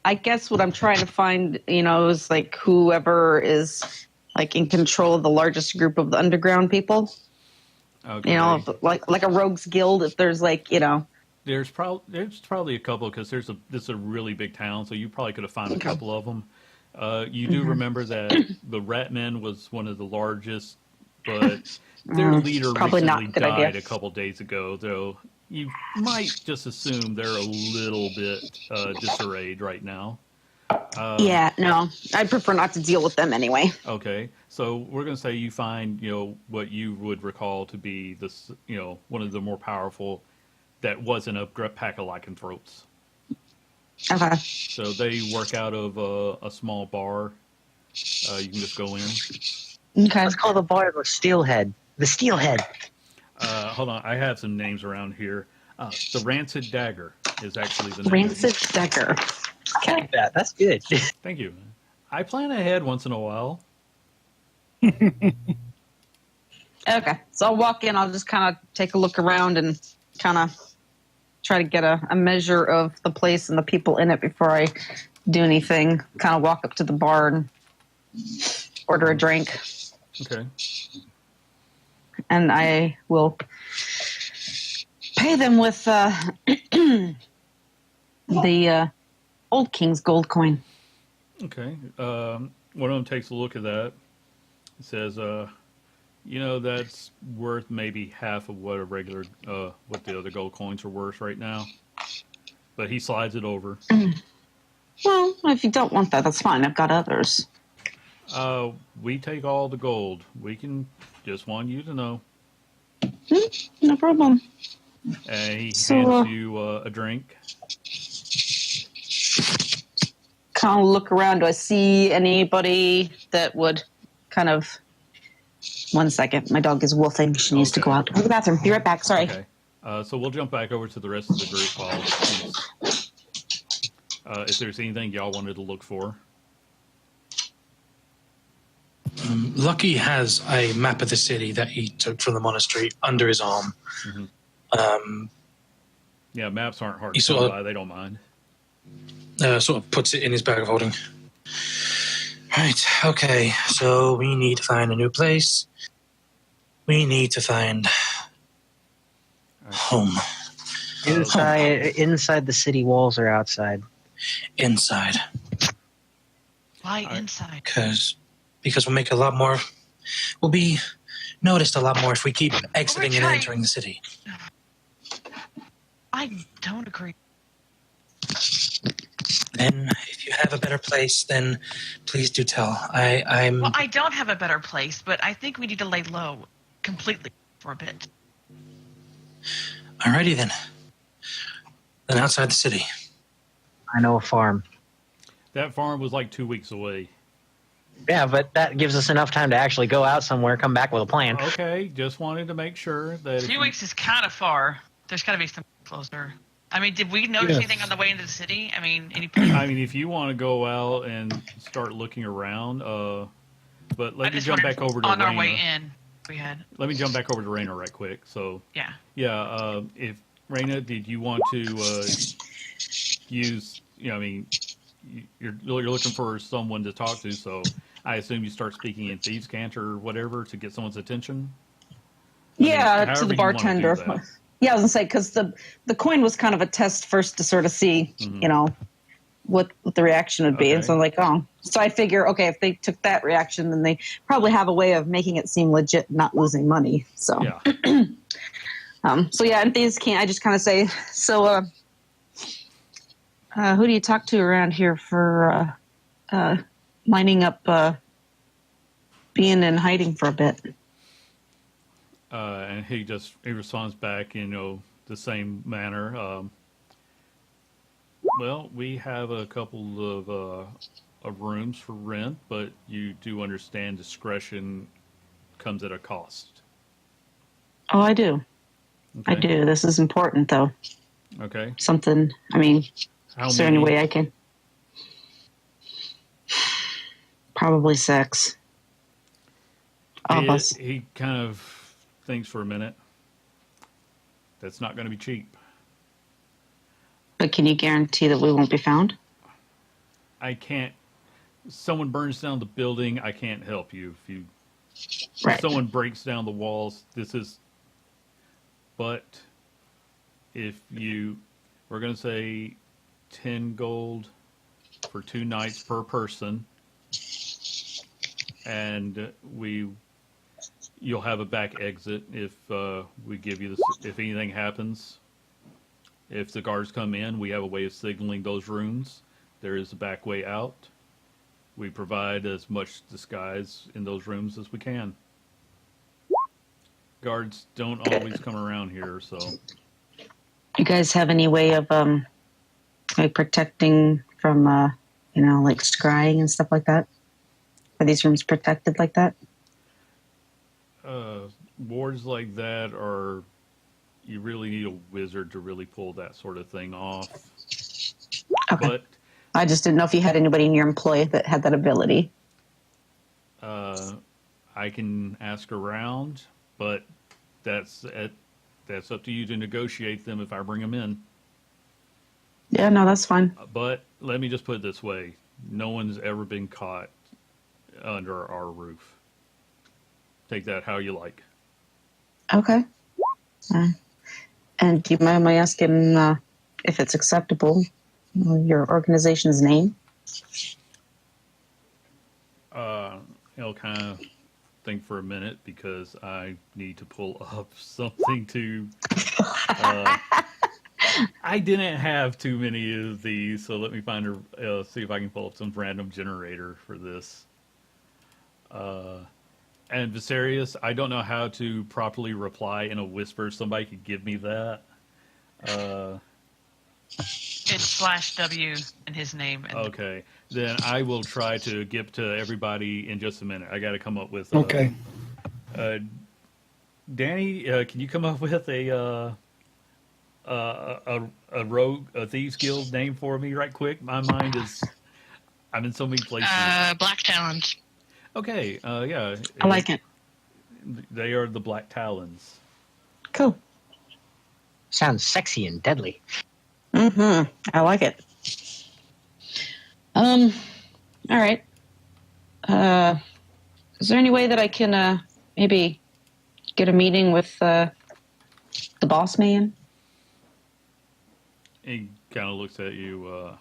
I guess what I'm trying to find, is like whoever is like in control of the largest group of the underground people.
Okay.
Like a rogues guild. If there's
There's probably a couple because this is a really big town, so you probably could have found a couple of them. You do remember that the Ratmen was one of the largest, but their leader
probably
recently
not a good
died
idea.
a couple days ago. Though you might just assume they're a little bit disarrayed right now.
Yeah, no, I'd prefer not to deal with them anyway.
Okay, so we're going to say you find, what you would recall to be this, one of the more powerful that wasn't a pack of lycanthropes.
Okay.
So they work out of a small bar. You can just go in.
Okay.
Let's call the bar the Steelhead. The Steelhead.
Hold on, I have some names around here. The Rancid Dagger is actually the name.
Rancid Decker.
I like that. That's good.
Thank you. I plan ahead once in a while.
Okay. So I'll walk in. I'll just kind of take a look around and kind of try to get a measure of the place and the people in it before I do anything. Kind of walk up to the bar and order a drink.
Okay.
And I will pay them with the old king's gold coin.
Okay. One of them takes a look at that. It says, that's worth maybe half of what a regular, what the other gold coins are worth right now. But he slides it over.
Well, if you don't want that, that's fine. I've got others.
We take all the gold. We can just want you to know.
No problem.
And he
So,
hands you a drink.
Kind of look around. Do I see anybody that would kind of... One second. My dog is wolfing. She needs to go out to the bathroom. Be right back. Sorry.
Okay. So we'll jump back over to the rest of the group while if there's anything y'all wanted to look for.
Lucky has a map of the city that he took from the monastery under his arm.
Mm-hmm. Yeah, maps aren't hard to come by. They don't mind.
Sort of puts it in his bag of holding. Right, okay. So we need to find a new place. We need to find home.
Inside the city walls or outside?
Inside.
Why inside?
Because we'll make a lot more. We'll be noticed a lot more if we keep exiting and entering the city.
I don't agree.
Then, if you have a better place, then please do tell.
Well, I don't have a better place, but I think we need to lay low completely for a bit.
Alrighty then. Then outside the city.
I know a farm.
That farm was like 2 weeks away.
Yeah, but that gives us enough time to actually go out somewhere, come back with a plan.
Okay, just wanted to make sure that...
2 weeks is kind of far. There's got to be some closer. I mean, did we notice anything on the way into the city? I mean, any place?
I mean, if you want to go out and start looking around, but let me jump back over to
on
Raina.
our way in, we had.
Let me jump back over to Raina right quick. So
Yeah.
If Raina, did you want to use? You're looking for someone to talk to, so I assume you start speaking in thieves' cant or whatever to get someone's attention.
Yeah, to the bartender. Yeah, I was gonna say because the coin was kind of a test first to sort of see, what the reaction would be,
Okay.
and so I'm like, so I figure, okay, if they took that reaction, then they probably have a way of making it seem legit, not losing money. So,
Yeah.
And things can't. I just kind of say, so, who do you talk to around here for lining up, being in hiding for a bit?
And he responds back in the same manner. Well, we have a couple of rooms for rent, but you do understand discretion comes at a cost.
Oh, I do.
Okay.
I do. This is important, though.
Okay.
Something. I mean, is there any way I can? Probably sex. All of us.
He kind of thinks for a minute. That's not going to be cheap.
But can you guarantee that we won't be found?
I can't. Someone burns down the building, I can't help you.
Right.
Someone breaks down the walls, but if we're going to say 10 gold for 2 nights per person, and you'll have a back exit if we give you this, if anything happens. If the guards come in, we have a way of signaling those rooms. There is a back way out. We provide as much disguise in those rooms as we can. Guards don't always come around here, so
You guys have any way of like protecting from like scrying and stuff like that? Are these rooms protected like that?
wards like that are, you really need a wizard to really pull that sort of thing off.
Okay.
But
I just didn't know if you had anybody in your employ that had that ability.
I can ask around, but that's up to you to negotiate them if I bring them in.
Yeah, no, that's fine.
But let me just put it this way. No one's ever been caught under our roof. Take that how you like.
Okay. And do you mind my asking if it's acceptable, your organization's name?
I'll kind of think for a minute because I need to pull up something to... I didn't have too many of these, so let me find see if I can pull up some random generator for this. And Viserius, I don't know how to properly reply in a whisper. Somebody could give me that.
It's /W in his name. And
Okay, then I will try to get to everybody in just a minute. I got to come up with.
Okay.
Danny, can you come up with a rogue, a thieves guild name for me right quick? My mind is, I'm in so many places.
Black Talons.
Okay, yeah.
I like it.
They are the Black Talons.
Cool.
Sounds sexy and deadly.
Mm-hmm. I like it. All right. Is there any way that I can maybe get a meeting with the boss man?
He kind of looks at you.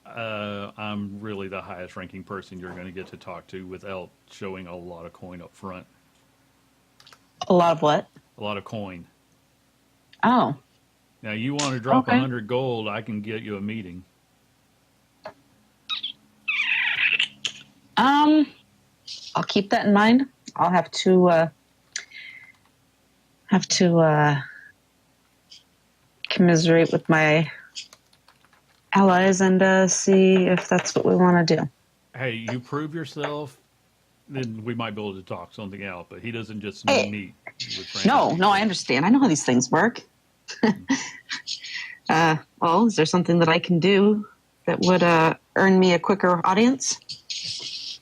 I'm really the highest ranking person you're going to get to talk to without showing a lot of coin up front.
A lot of what?
A lot of coin.
Oh.
Now, you want to drop
Okay.
100 gold, I can get you a meeting.
I'll keep that in mind. I'll have to commiserate with my allies and see if that's what we want to do.
Hey, you prove yourself, then we might be able to talk something out. But he doesn't just
Hey.
meet with random
No,
people.
I understand. I know how these things work. Well, is there something that I can do that would earn me a quicker audience?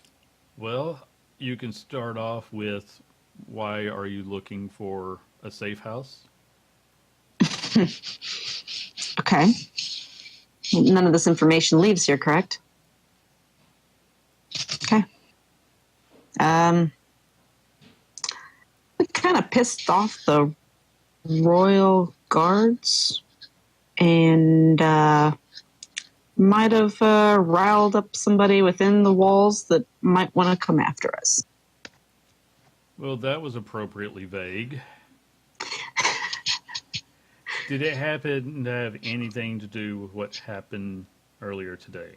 Well, you can start off with, why are you looking for a safe house?
Okay. None of this information leaves here, correct? Okay. We kind of pissed off the royal guards and might have riled up somebody within the walls that might want to come after us.
Well, that was appropriately vague. Did it happen to have anything to do with what happened earlier today?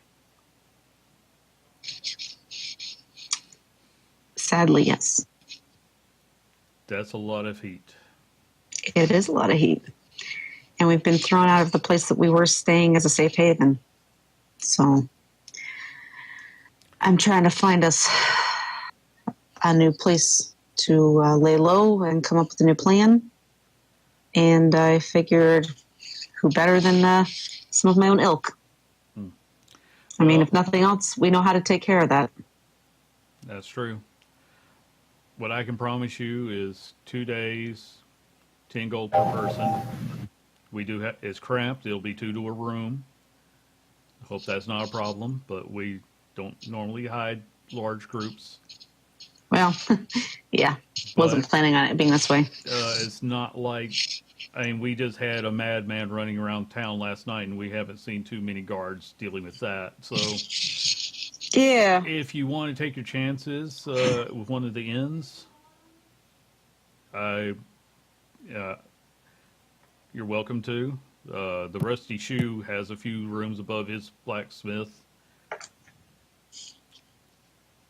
Sadly, yes.
That's a lot of heat.
It is a lot of heat. And we've been thrown out of the place that we were staying as a safe haven. So I'm trying to find us a new place to lay low and come up with a new plan. And I figured who better than some of my own ilk? I mean,
Well-
if nothing else, we know how to take care of that.
That's true. What I can promise you is 2 days, 10 gold per person. We do have, it's cramped. It'll be 2 to a room. Hope that's not a problem, but we don't normally hide large groups.
Well, yeah, wasn't
But-
planning on it being this way.
It's not like, I mean, we just had a madman running around town last night, and we haven't seen too many guards dealing with that. So
Yeah.
if you want to take your chances with one of the inns, you're welcome to. The Rusty Shoe has a few rooms above his blacksmith.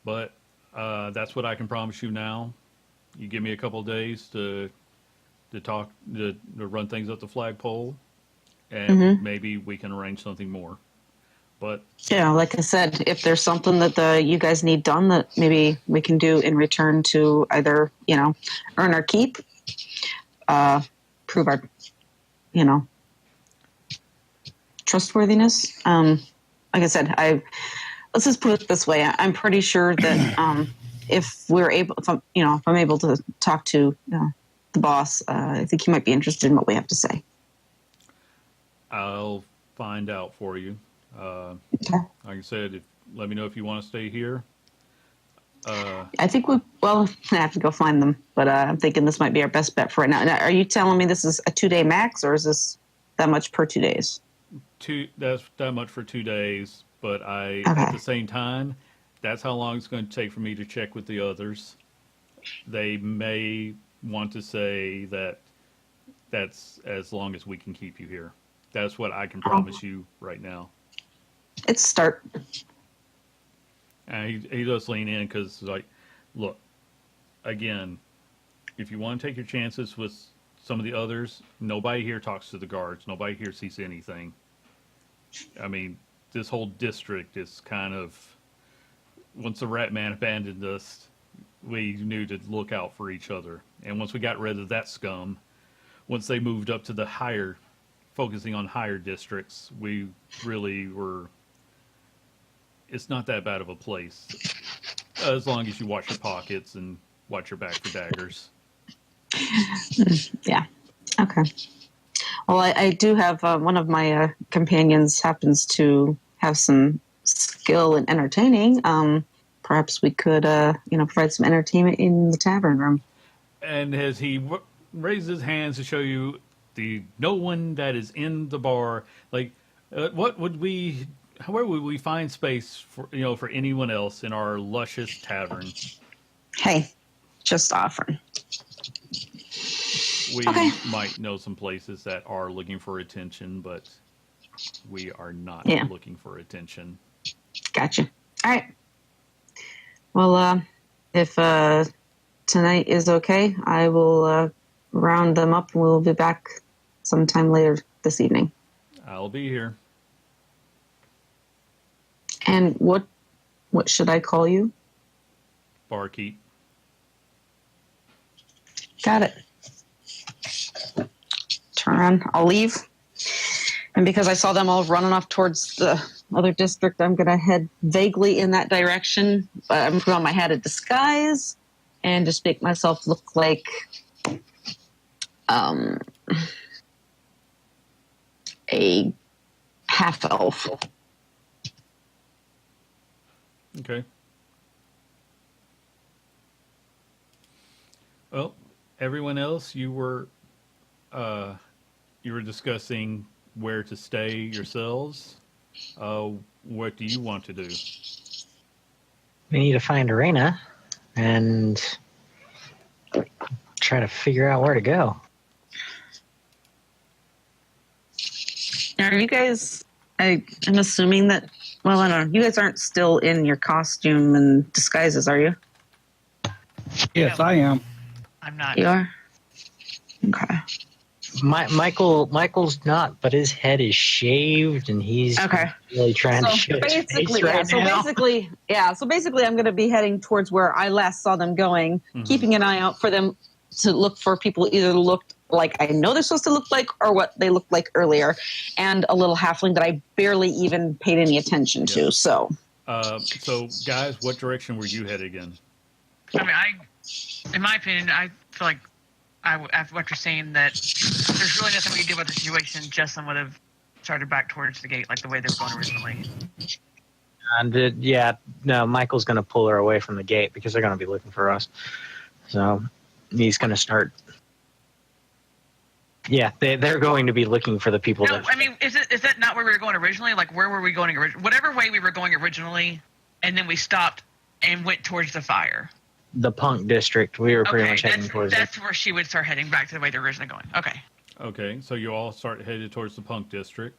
But that's what I can promise you now. You give me a couple of days to talk to run things up the flagpole, and maybe we can arrange something more. But
Yeah, like I said, if there's something that you guys need done that maybe we can do in return to either, earn our keep, prove our, trustworthiness. Like I said, let's just put it this way. I'm pretty sure that if I'm able to talk to the boss, I think he might be interested in what we have to say.
I'll find out for you.
Okay.
Like I said, let me know if you want to stay here.
I think I have to go find them, but I'm thinking this might be our best bet for right now. Now, are you telling me this is a 2-day max, or is this that much per 2 days?
That's that much for 2 days, but
Okay.
at the same time, that's how long it's going to take for me to check with the others. They may want to say that that's as long as we can keep you here. That's what I can promise you right now.
It's start.
And he does lean in because, look, again, if you want to take your chances with some of the others, nobody here talks to the guards. Nobody here sees anything. I mean, this whole district is kind of, once the Rat Man abandoned us, we knew to look out for each other. And once we got rid of that scum, once they moved up to the focusing on higher districts, we really were, it's not that bad of a place. As long as you watch your pockets and watch your back for daggers.
Yeah. Okay. Well, I do have one of my companions happens to have some skill in entertaining. Perhaps we could, provide some entertainment in the tavern room.
And as he raises his hands to show you no one that is in the bar, where would we find space for anyone else in our luscious tavern?
Hey, just offering.
We
Okay.
might know some places that are looking for attention, but we are not looking for attention.
Gotcha. All right. Well, if tonight is okay, I will round them up, and we'll be back sometime later this evening.
I'll be here.
And what should I call you?
Barkeep.
Got it. Turn around. I'll leave. And because I saw them all running off towards the other district, I'm going to head vaguely in that direction. But I'm putting on my hat of disguise and just make myself look like a half-elf.
Okay. Well, everyone else, you were discussing where to stay yourselves. What do you want to do?
We need to find Arena and try to figure out where to go.
Are you guys, I'm assuming that, well, I don't know, you guys aren't still in your costume and disguises, are you?
Yes, I am.
I'm not.
You are? Okay.
Michael's not, but his head is shaved, and he's really trying to show his face right now.
So basically, I'm going to be heading towards where I last saw them going, keeping an eye out for them to look for people either looked like I know they're supposed to look like or what they looked like earlier, and a little halfling that I barely even paid any attention to. So,
guys, what direction were you headed in?
I mean, in my opinion, I feel like after what you're saying, that there's really nothing we can do about the situation. Jessamine would have started back towards the gate like the way they were going originally.
And Michael's going to pull her away from the gate because they're going to be looking for us. So he's going to start. Yeah, they're going to be looking for the people.
No, I mean, is that not where we were going originally? Like, where were we going originally? Whatever way we were going originally, and then we stopped and went towards the fire.
The punk district. We were pretty much heading towards
that's where she would start heading back to the way they were originally going. Okay.
Okay, so you all start headed towards the punk district.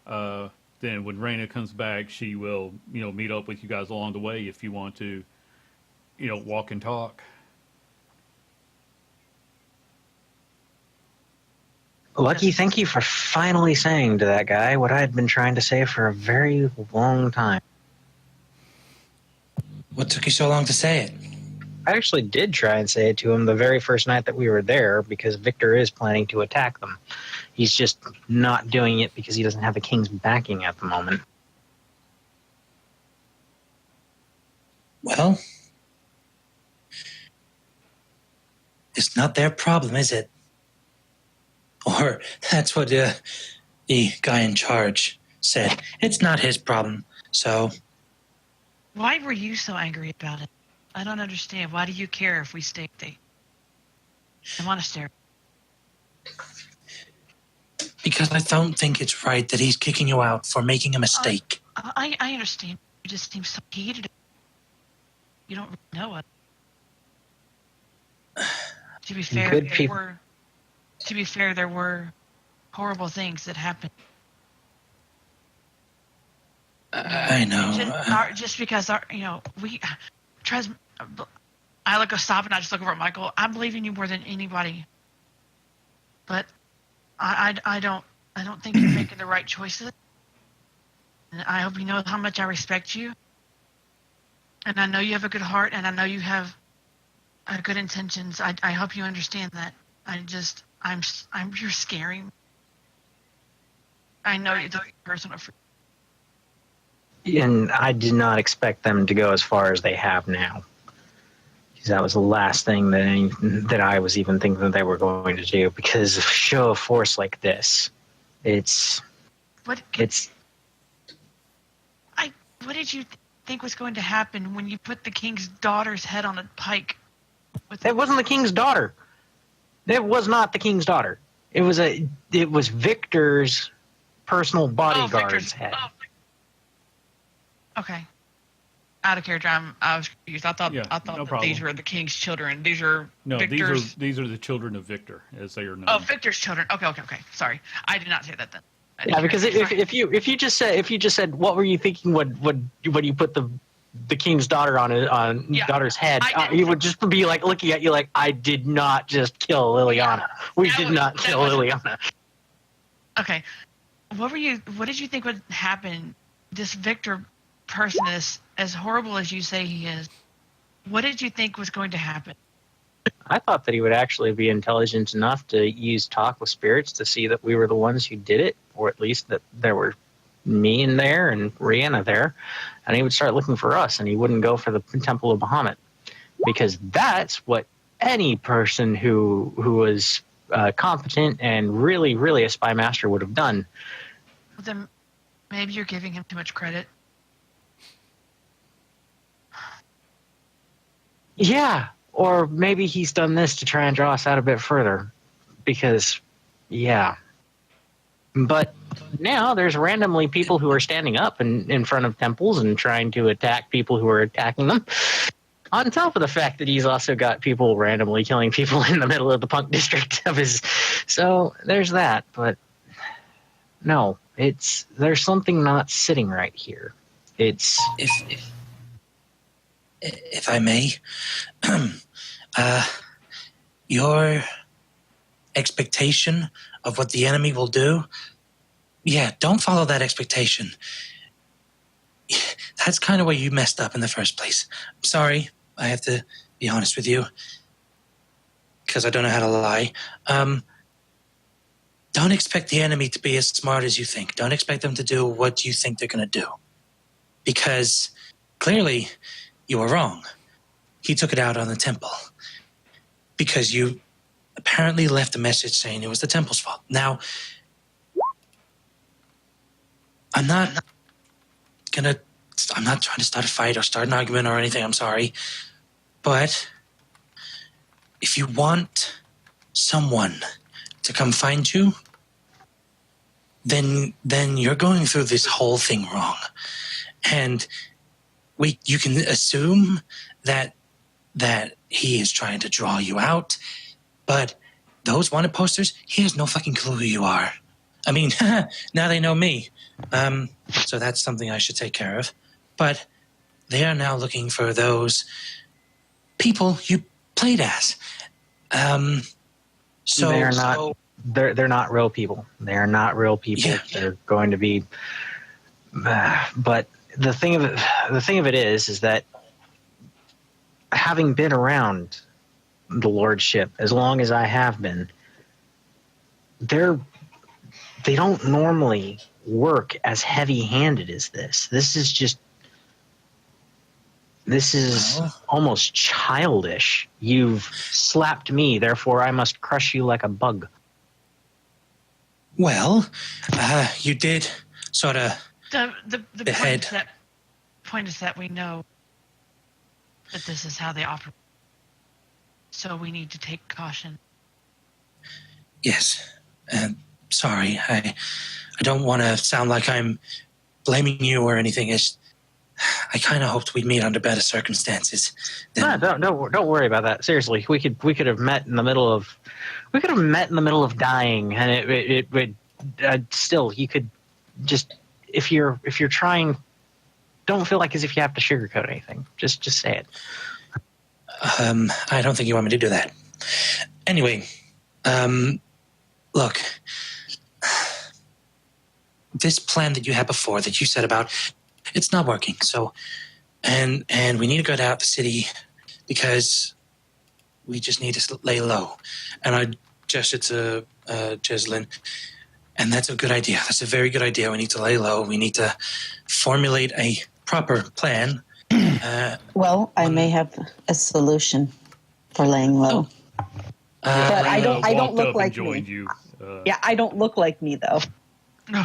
Then when Raina comes back, she will, meet up with you guys along the way if you want to, walk and talk.
Lucky, thank you for finally saying to that guy what I had been trying to say for a very long time.
What took you so long to say it?
I actually did try and say it to him the very first night that we were there because Victor is planning to attack them. He's just not doing it because he doesn't have the king's backing at the moment.
Well, it's not their problem, is it? Or that's what the guy in charge said. It's not his problem. So,
Why were you so angry about it? I don't understand. Why do you care if we stay at the monastery?
because I don't think it's right that he's kicking you out for making a mistake.
I understand. You just seem so heated. You don't really know it. To be fair, there were horrible things that happened.
I know.
Just because we tries. I stop and I just look over at Michael. I believe in you more than anybody, but I don't think you're making the right choices. And I hope you know how much I respect you, and I know you have a good heart, and I know you have good intentions. I hope you understand that. You're scaring. I know it's personal for.
And I did not expect them to go as far as they have now. Because that was the last thing that I was even thinking that they were going to do. Because a show of force like this,
What did you think was going to happen when you put the king's daughter's head on a pike?
It wasn't the king's daughter. It was not the king's daughter. It was Victor's personal bodyguard's head.
Oh. Okay. Out of character. I was confused. I thought that these were the king's children. These are Victor's.
These are the children of Victor, as they are known.
Oh, Victor's children. Okay. Sorry, I did not say that then.
Yeah, because if you just said what were you thinking when you put the king's daughter on daughter's head, you would just be like looking at you like, I did not just kill Liliana. We did not kill Liliana.
Okay. What did you think would happen? This Victor person is as horrible as you say he is. What did you think was going to happen?
I thought that he would actually be intelligent enough to use talk with spirits to see that we were the ones who did it, or at least that there were me in there and Rihanna there, and he would start looking for us, and he wouldn't go for the Temple of Bahamut, because that's what any person who was competent and really, really a spy master would have done.
Well, then maybe you're giving him too much credit.
Yeah, or maybe he's done this to try and draw us out a bit further, because, yeah. But now there's randomly people who are standing up in front of temples and trying to attack people who are attacking them. On top of the fact that he's also got people randomly killing people in the middle of the punk district of his. So there's that. But no, there's something not sitting right here. It's
if I may, your expectation of what the enemy will do, don't follow that expectation. That's kind of where you messed up in the first place. I'm sorry, I have to be honest with you, because I don't know how to lie. Don't expect the enemy to be as smart as you think. Don't expect them to do what you think they're going to do, because clearly you were wrong. He took it out on the temple because you apparently left a message saying it was the temple's fault. Now, I'm not trying to start a fight or start an argument or anything. I'm sorry. But if you want someone to come find you, then you're going through this whole thing wrong. And you can assume that he is trying to draw you out, but those wanted posters, he has no fucking clue who you are. I mean, now they know me. So that's something I should take care of. But they are now looking for those people you played as. So
They are not. They're not real people. They are not real people.
Yeah.
They're going to be. But the thing of it is that having been around the Lordship as long as I have been, they don't normally work as heavy-handed as this. This is almost childish. You've slapped me, therefore I must crush you like a bug.
Well, you did sort of.
The
head.
point is that we know that this is how they operate. So we need to take caution.
Yes. Sorry, I don't want to sound like I'm blaming you or anything. I kind of hoped we'd meet under better circumstances.
Don't worry about that. Seriously, we could have met in the middle of dying, and it would still, you could just, if you're trying, don't feel like as if you have to sugarcoat anything. Just say it.
I don't think you want me to do that. Anyway, look, this plan that you had before that you said about, it's not working. So, and we need to get out the city because we just need to lay low. And I gestured to Jeslyn, and that's a good idea. That's a very good idea. We need to lay low. We need to formulate a proper plan.
Well, I may have a solution for laying low. But I don't look like me.
You.
Yeah, I don't look like me though.
No.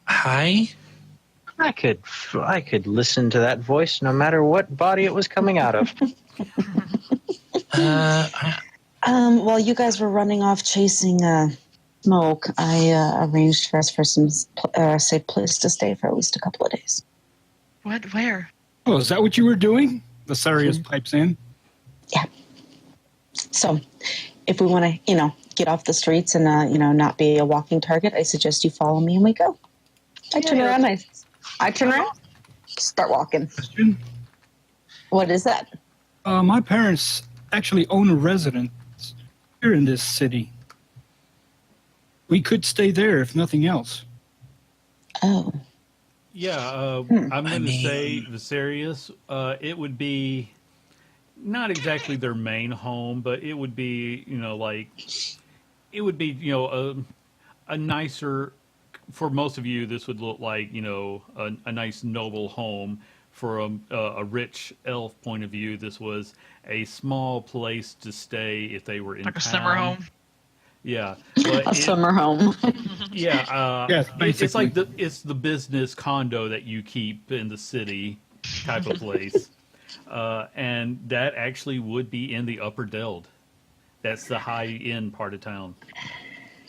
Hi?
I could listen to that voice no matter what body it was coming out of.
While you guys were running off chasing smoke, I arranged for us for some safe place to stay for at least a couple of days.
What? Where?
Oh, is that what you were doing? Vasarius pipes in.
Yeah. So, if we want to, get off the streets and, not be a walking target, I suggest you follow me and we go. I turn around, start walking.
Question?
What is that?
My parents actually own a residence here in this city. We could stay there if nothing else.
Oh.
Yeah, I'm going to say Viserius. It would be not exactly their main home, but it would be, a nicer. For most of you, this would look like, a nice noble home. For a rich elf point of view, this was a small place to stay if they were in
Like a
town.
summer home?
Yeah. But
Summer home.
Yeah.
Yes,
It's like
basically.
it's the business condo that you keep in the city type of place. And that actually would be in the Upper Deld. That's the high-end part of town.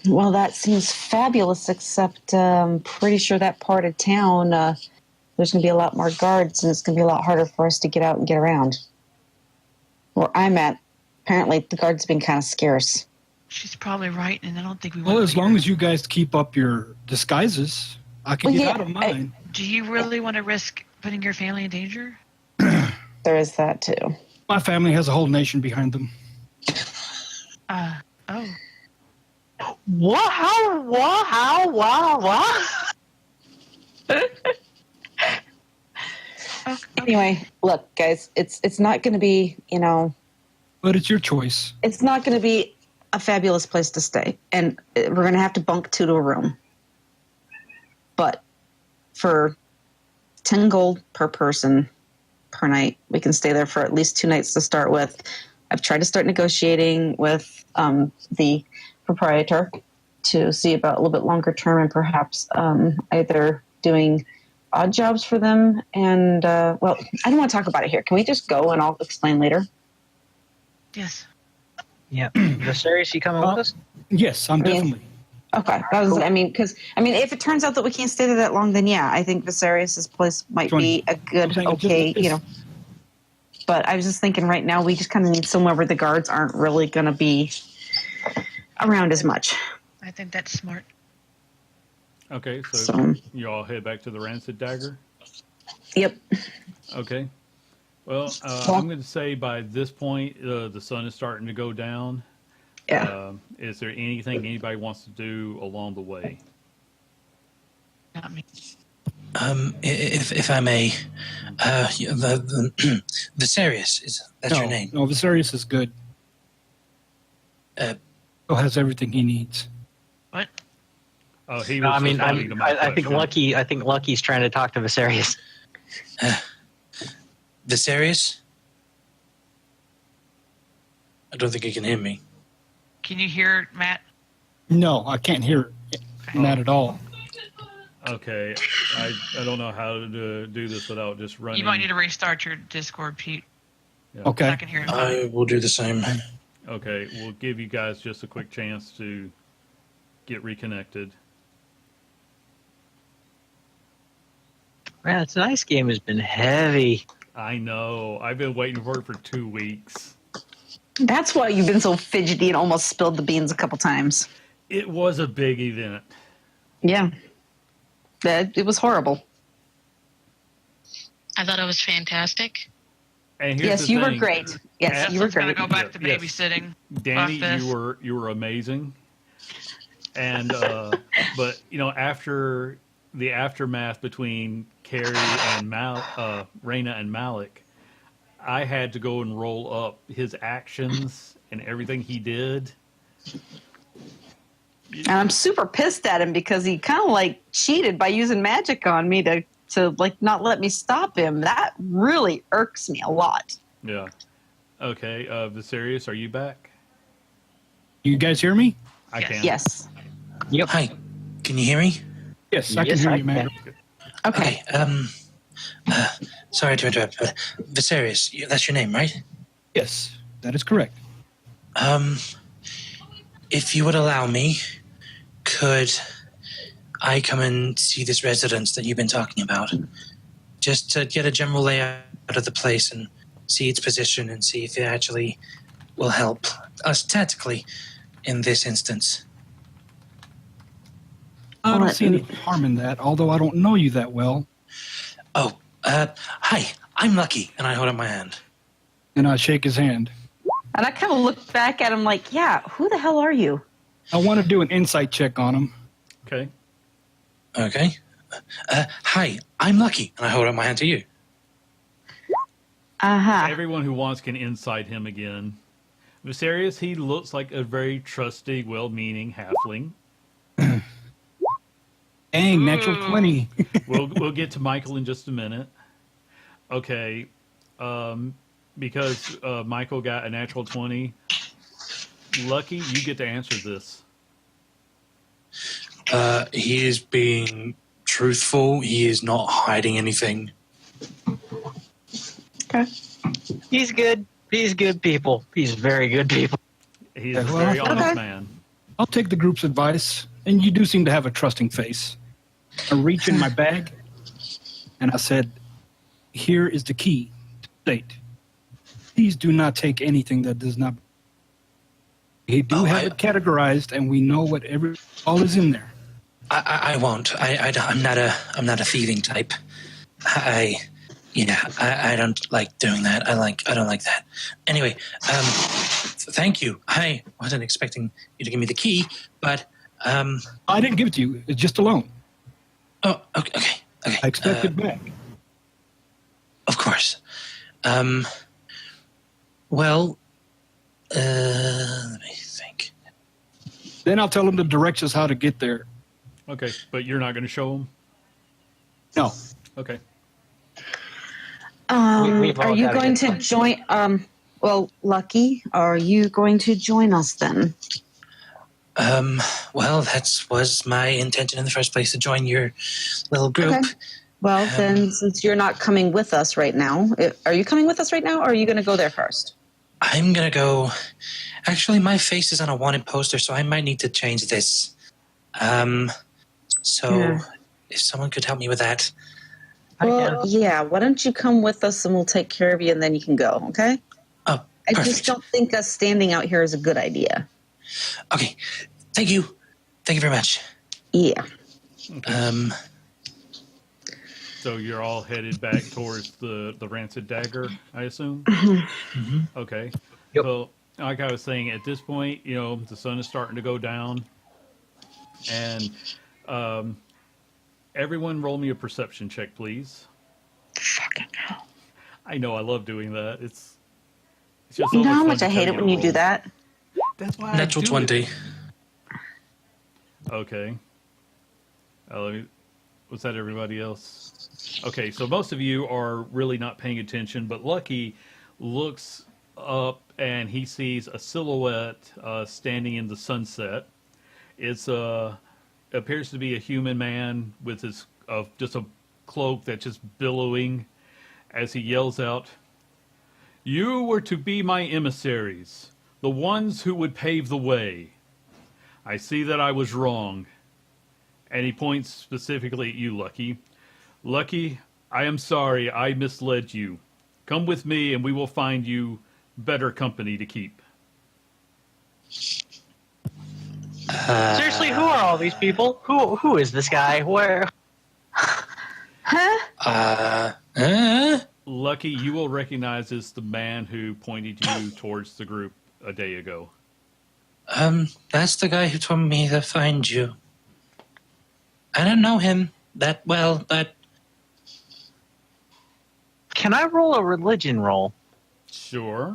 Well, that seems fabulous, except I'm pretty sure that part of town, there's going to be a lot more guards, and it's going to be a lot harder for us to get out and get around. Where I'm at, apparently the guards have been kind of scarce.
She's probably right, and I don't think we want
Well,
to
as long as you guys keep up your disguises, I can
Well,
get
yeah,
out of mine.
Do you really want to risk putting your family in danger?
There is that, too.
My family has a whole nation behind them.
Oh.
Anyway, look, guys, it's not going to be,
But it's your choice.
it's not going to be a fabulous place to stay. And we're going to have to bunk 2 to a room. But for 10 gold per person per night, we can stay there for at least 2 nights to start with. I've tried to start negotiating with the proprietor to see about a little bit longer term and perhaps either doing odd jobs for them. And, well, I don't want to talk about it here. Can we just go and I'll explain later?
Yes.
Yeah. Vasarius, you coming with us?
Yes, I'm definitely.
Okay. Because if it turns out that we can't stay there that long, then yeah, I think Viserius's place might be a good, But I was just thinking right now we just kind of need somewhere where the guards aren't really going to be around as much.
I think that's smart.
Okay, so
So,
you all head back to the Rancid Dagger.
yep.
Okay. Well,
Well-
I'm going to say by this point, the sun is starting to go down.
Yeah.
Is there anything anybody wants to do along the way?
Not me.
If I may, the Viserius, that's your name?
No, Viserius is good.
Uh,
He has everything he needs.
What?
Oh, he
No,
was
I mean,
responding to my
I think
question.
I think Lucky's trying to talk to Viserius.
Viserius? I don't think he can hear me.
Can you hear Matt?
No, I can't hear Matt at all.
Okay, I don't know how to do this without just running.
You might need to restart your Discord, Pete. I
Okay.
can hear him.
I will do the same.
Okay, we'll give you guys just a quick chance to get reconnected.
Man, tonight's game has been heavy.
I know. I've been waiting for it for 2 weeks.
That's why you've been so fidgety and almost spilled the beans a couple times.
It was a big event.
Yeah. It was horrible.
I thought it was fantastic.
And here's
Yes,
the
you were
thing.
great. Yes, you were
Justin's gonna
great.
go back to
Yes.
babysitting.
Danny,
Fuck this.
you were amazing. And but after the aftermath between Carrie and Raina and Malik, I had to go and roll up his actions and everything he did.
And I'm super pissed at him because he kind of like cheated by using magic on me to like not let me stop him. That really irks me a lot.
Yeah. Okay, Viserius, are you back?
You guys hear me?
I
Yes.
can.
Yes.
Yep.
Hi, can you hear me?
Yes, I can
Yes,
hear
I
you, Matt.
can.
Okay.
Sorry to interrupt, but Viserius, that's your name, right?
Yes, that is correct.
If you would allow me, could I come and see this residence that you've been talking about? Just to get a general layout of the place and see its position and see if it actually will help us tactically in this instance.
I
Well,
don't see any harm in that, although I don't know you that well.
Oh, hi, I'm Lucky, and I hold up my hand.
And I shake his hand.
And I kind of look back at him like, yeah, who the hell are you?
I want to do an insight check on him.
Okay.
Okay. Hi, I'm Lucky, and I hold up my hand to you.
Uh-huh.
Everyone who wants can incite him again. Viserius, he looks like a very trusty, well-meaning halfling.
Dang, natural
Ooh.
20.
We'll get to Michael in just a minute. Okay, because Michael got a natural 20. Lucky, you get to answer this.
He is being truthful. He is not hiding anything.
Okay.
He's good. He's good people. He's very good people.
He's a
Okay,
very
well,
honest
okay.
man.
I'll take the group's advice, and you do seem to have a trusting face. I reach in my bag, and I said, here is the key to the state. Please do not take anything that does not. We do have it categorized, and we know what all is in there.
I won't. I'm not a thieving type. I don't like doing that. I don't like that. Anyway, thank you. I wasn't expecting you to give me the key, but
I didn't give it to you. It's just a loan.
oh, okay.
I expect it back.
Of course. Well, let me think.
Then I'll tell them to direct us how to get there.
Okay, but you're not going to show him?
No.
Okay.
We've all
Are you
gotta
going
get
to
some.
join? Well, Lucky, are you going to join us then?
Well, that was my intention in the first place, to join your little group.
Okay. Well, then, since you're not coming with us right now, are you coming with us right now, or are you going to go there first?
I'm gonna go. Actually, my face is on a wanted poster, so I might need to change this. So
Yeah.
if someone could help me with that.
Well, yeah. Why don't you come with us, and we'll take care of you, and then you can go. Okay?
Oh,
I
perfect.
just don't think us standing out here is a good idea.
Okay. Thank you. Thank you very much.
Yeah.
So you're all headed back towards the Rancid Dagger, I assume? Okay.
Yep.
So, like I was saying, at this point, the sun is starting to go down. And everyone roll me a perception check, please.
Fucking hell.
I know, I love doing that. It's just
You
so
know how
much
much
fun
I
to
hate
tell
it
you
when
to
you do
roll.
that?
That's why
Natural
I do
20.
It. Okay. Was that everybody else? Okay, so most of you are really not paying attention, but Lucky looks up and he sees a silhouette standing in the sunset. It's appears to be a human man with his just a cloak that's just billowing as he yells out, "You were to be my emissaries, the ones who would pave the way. I see that I was wrong." And he points specifically at you, Lucky. "Lucky, I am sorry I misled you. Come with me and we will find you better company to keep."
Seriously, who are all these people? Who is this guy? Where?
Huh?
Lucky, you will recognize as the man who pointed you towards the group a day ago.
That's the guy who told me to find you. I don't know him that well, but
Can I roll a religion roll?
Sure.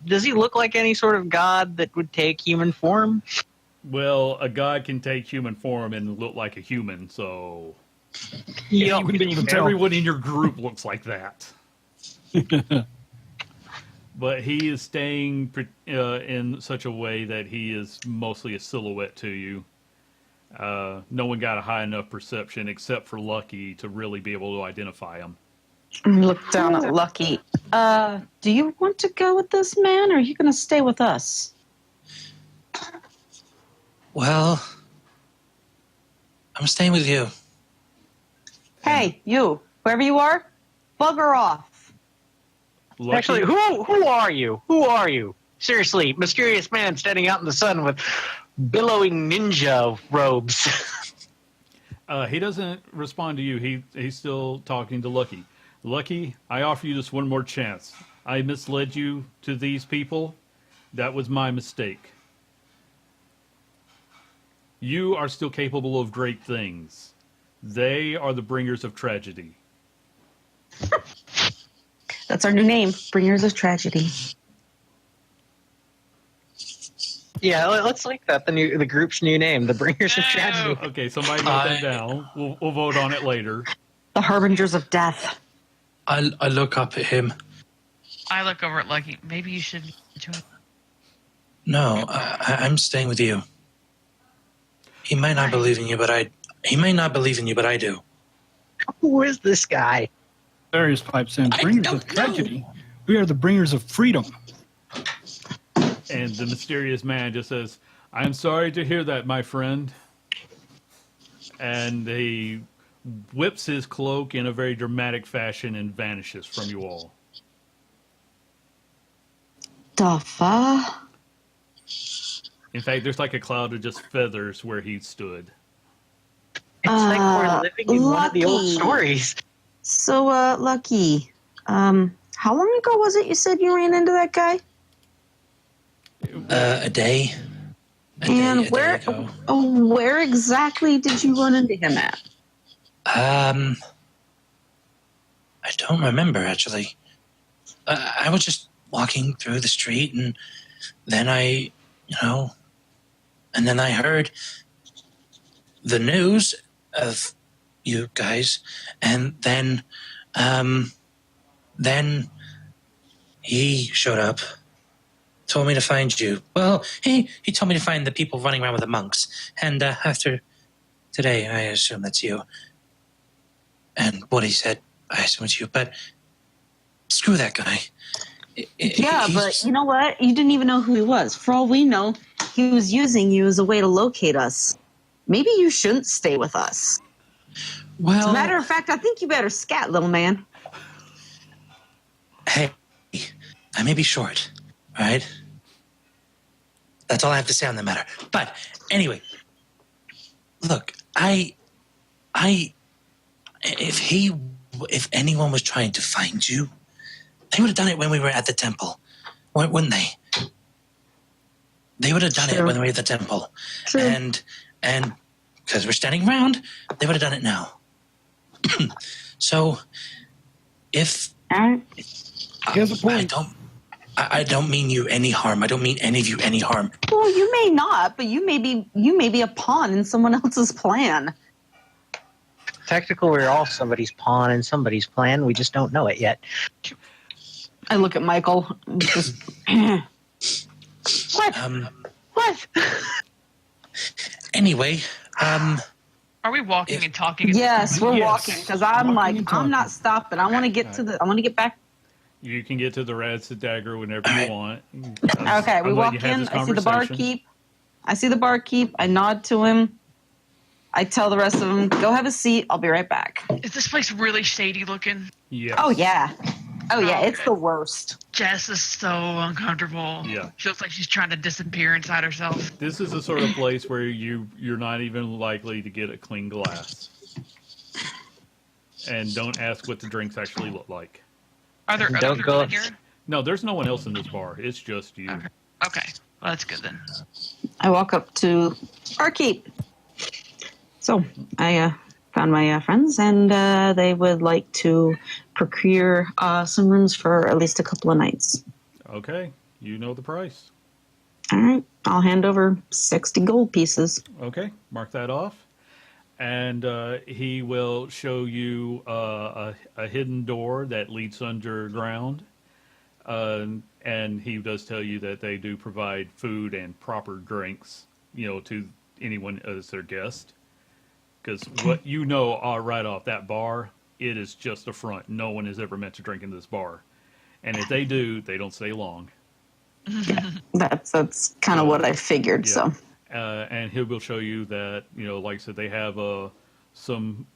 Does he look like any sort of god that would take human form?
Well, a god can take human form and look like a human, so
Yeah, you wouldn't be able to tell.
everyone in your group looks like that. But he is staying in such a way that he is mostly a silhouette to you. No one got a high enough perception except for Lucky to really be able to identify him.
Look down at Lucky. Do you want to go with this man, or are you going to stay with us?
well, I'm staying with you.
Hey, you, whoever you are, bugger off.
Lucky,
Actually, who are you? Who are you? Seriously, mysterious man standing out in the sun with billowing ninja robes.
he doesn't respond to you. He's still talking to Lucky. Lucky, I offer you this one more chance. I misled you to these people. That was my mistake. You are still capable of great things. They are the bringers of tragedy.
That's our new name, Bringers of Tragedy.
Yeah, let's make that the group's new name, the Bringers of Tragedy.
Okay, somebody note that down. We'll vote on it later.
The Harbingers of Death.
I look up at him.
I look over at Lucky. Maybe you should join.
No, I'm staying with you. He might not
Right.
believe in you, but I do.
Who is this guy?
Darius pipes in.
I
Bringers
don't
of tragedy. We are the bringers of freedom.
And the mysterious man just says, "I'm sorry to hear that, my friend." And he whips his cloak in a very dramatic fashion and vanishes from you all.
Duffa.
In fact, there's like a cloud of just feathers where he stood.
It's like we're living in one of the old
Lucky.
stories.
So, Lucky, how long ago was it you said you ran into that guy?
A day.
And
A
where
day ago.
where exactly did you run into him at?
I don't remember actually. I was just walking through the street, and then I heard the news of you guys, and then he showed up, told me to find you. Well, he told me to find the people running around with the monks, and after today, I assume that's you. And what he said, I assume it's you, but screw that guy.
Yeah, but you know what? You didn't even know who he was. For all we know, he was using you as a way to locate us. Maybe you shouldn't stay with us. As a matter of fact, I think you better scat, little man.
Hey, I may be short, all right? That's all I have to say on the matter. But anyway, look, if anyone was trying to find you, they would have done it when we were at the temple, wouldn't they? They would have done it when we were at the temple.
True.
And because we're standing around, they would have done it now. So if
All right.
He has a point.
I don't mean you any harm. I don't mean any of you any harm.
Well, you may not, but you may be a pawn in someone else's plan.
Technically, we're all somebody's pawn in somebody's plan. We just don't know it yet.
I look at Michael. Just, what? What?
Anyway,
Are we walking and talking? at
Yes,
this
we're
point?
walking because I'm
Walking
like
and
I'm not
talking.
stopping. I want to get I want to get back.
You can get to the Rancid Dagger whenever you want.
Okay, we walk in. I see the barkeep. I nod to him. I tell the rest of them, go have a seat. I'll be right back.
Is this place really shady looking?
Yes.
Oh yeah. Oh yeah. It's
Okay.
the worst.
Jess is so uncomfortable.
Yeah.
She looks like she's trying to disappear inside herself.
This is the sort of place where you're not even likely to get a clean glass. And don't ask what the drinks actually look like.
Are there other
Don't
people
go-
in here?
No, there's no one else in this bar. It's just you.
Okay. Okay. Well, that's good then.
I walk up to barkeep. So I found my friends, and they would like to procure some rooms for at least a couple of nights.
Okay, you know the price.
All right, I'll hand over 60 gold pieces.
Okay, mark that off. And he will show you a hidden door that leads underground. And he does tell you that they do provide food and proper drinks, to anyone as their guest. Because what you know right off that bar, it is just a front. No one is ever meant to drink in this bar. And if they do, they don't stay long.
That's kind of what I figured.
Yeah.
So
And he will show you that, like I said, they have some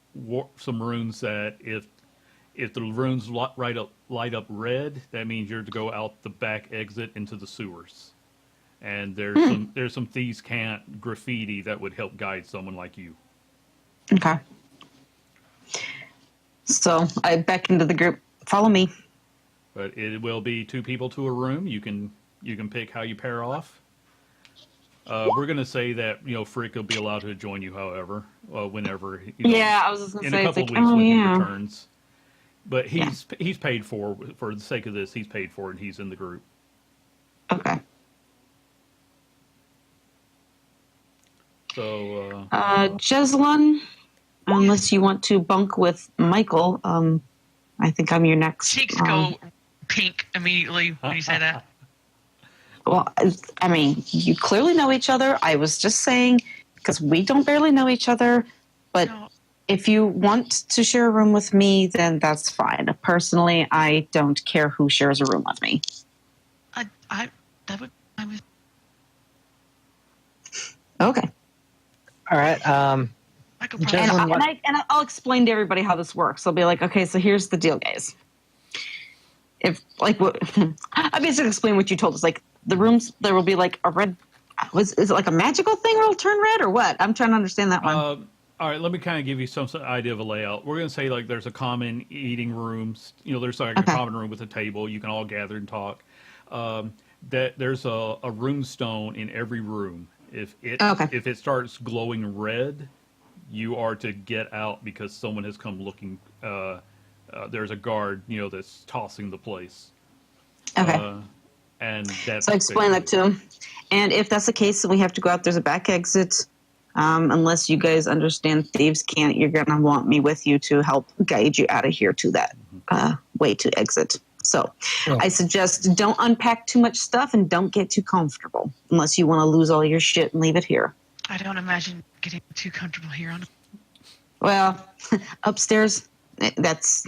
runes that if the runes light up red, that means you're to go out the back exit into the sewers. And there's some thieves can't graffiti that would help guide someone like you.
okay. So I beckon to the group. Follow me.
But it will be 2 people to a room. You can pick how you pair off. We're going to say that Frick will be allowed to join you, however, whenever.
Yeah, I was just gonna
in
say
a
it's
couple
like,
of weeks
oh
when he
yeah.
returns. But he's paid for the sake of this. He's paid for, and he's in the group.
Okay.
So
Jeslyn, unless you want to bunk with Michael, I think I'm your next.
Cheeks go pink immediately when you say that.
Well, I mean, you clearly know each other. I was just saying, because we don't barely know each other, but
No.
if you want to share a room with me, then that's fine. Personally, I don't care who shares a room with me.
That would. I was.
Okay.
All right.
Michael
Jeslyn,
probably.
And,
what-
and I'll explain to everybody how this works. I'll be like, okay, so here's the deal, guys. If I basically explain what you told us. Like the rooms, there will be like a red. Is it like a magical thing where it'll turn red or what? I'm trying to understand that one.
all right, let me kind of give you some idea of a layout. We're going to say like there's a common eating rooms. There's like
Okay.
a common room with a table. You can all gather and talk. That there's a rune stone in every room. If it starts glowing red, you are to get out because someone has come looking. There's a guard, that's tossing the place.
Okay.
And that's
So I explain that to him. And if that's the case, then we have to go out. There's a back exit. Unless you guys understand thieves can't, you're going to want me with you to help guide you out of here to that way to exit. So I suggest don't unpack too much stuff and don't get too comfortable unless you want to lose all your shit and leave it here.
I don't imagine getting too comfortable here.
Well, upstairs, that's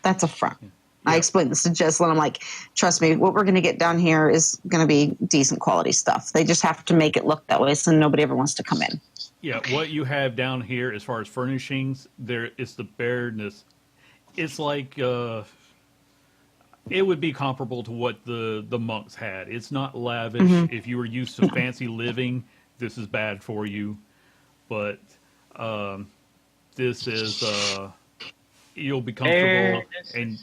a front. I explained this to Jesslyn. I'm like, trust me, what we're going to get down here is going to be decent quality stuff. They just have to make it look that way so nobody ever wants to come in.
Yeah, what you have down here as far as furnishings, there is the bareness. It's like It would be comparable to what the monks had. It's not lavish. If you were used to fancy living, this is bad for you. But this is you'll be comfortable, and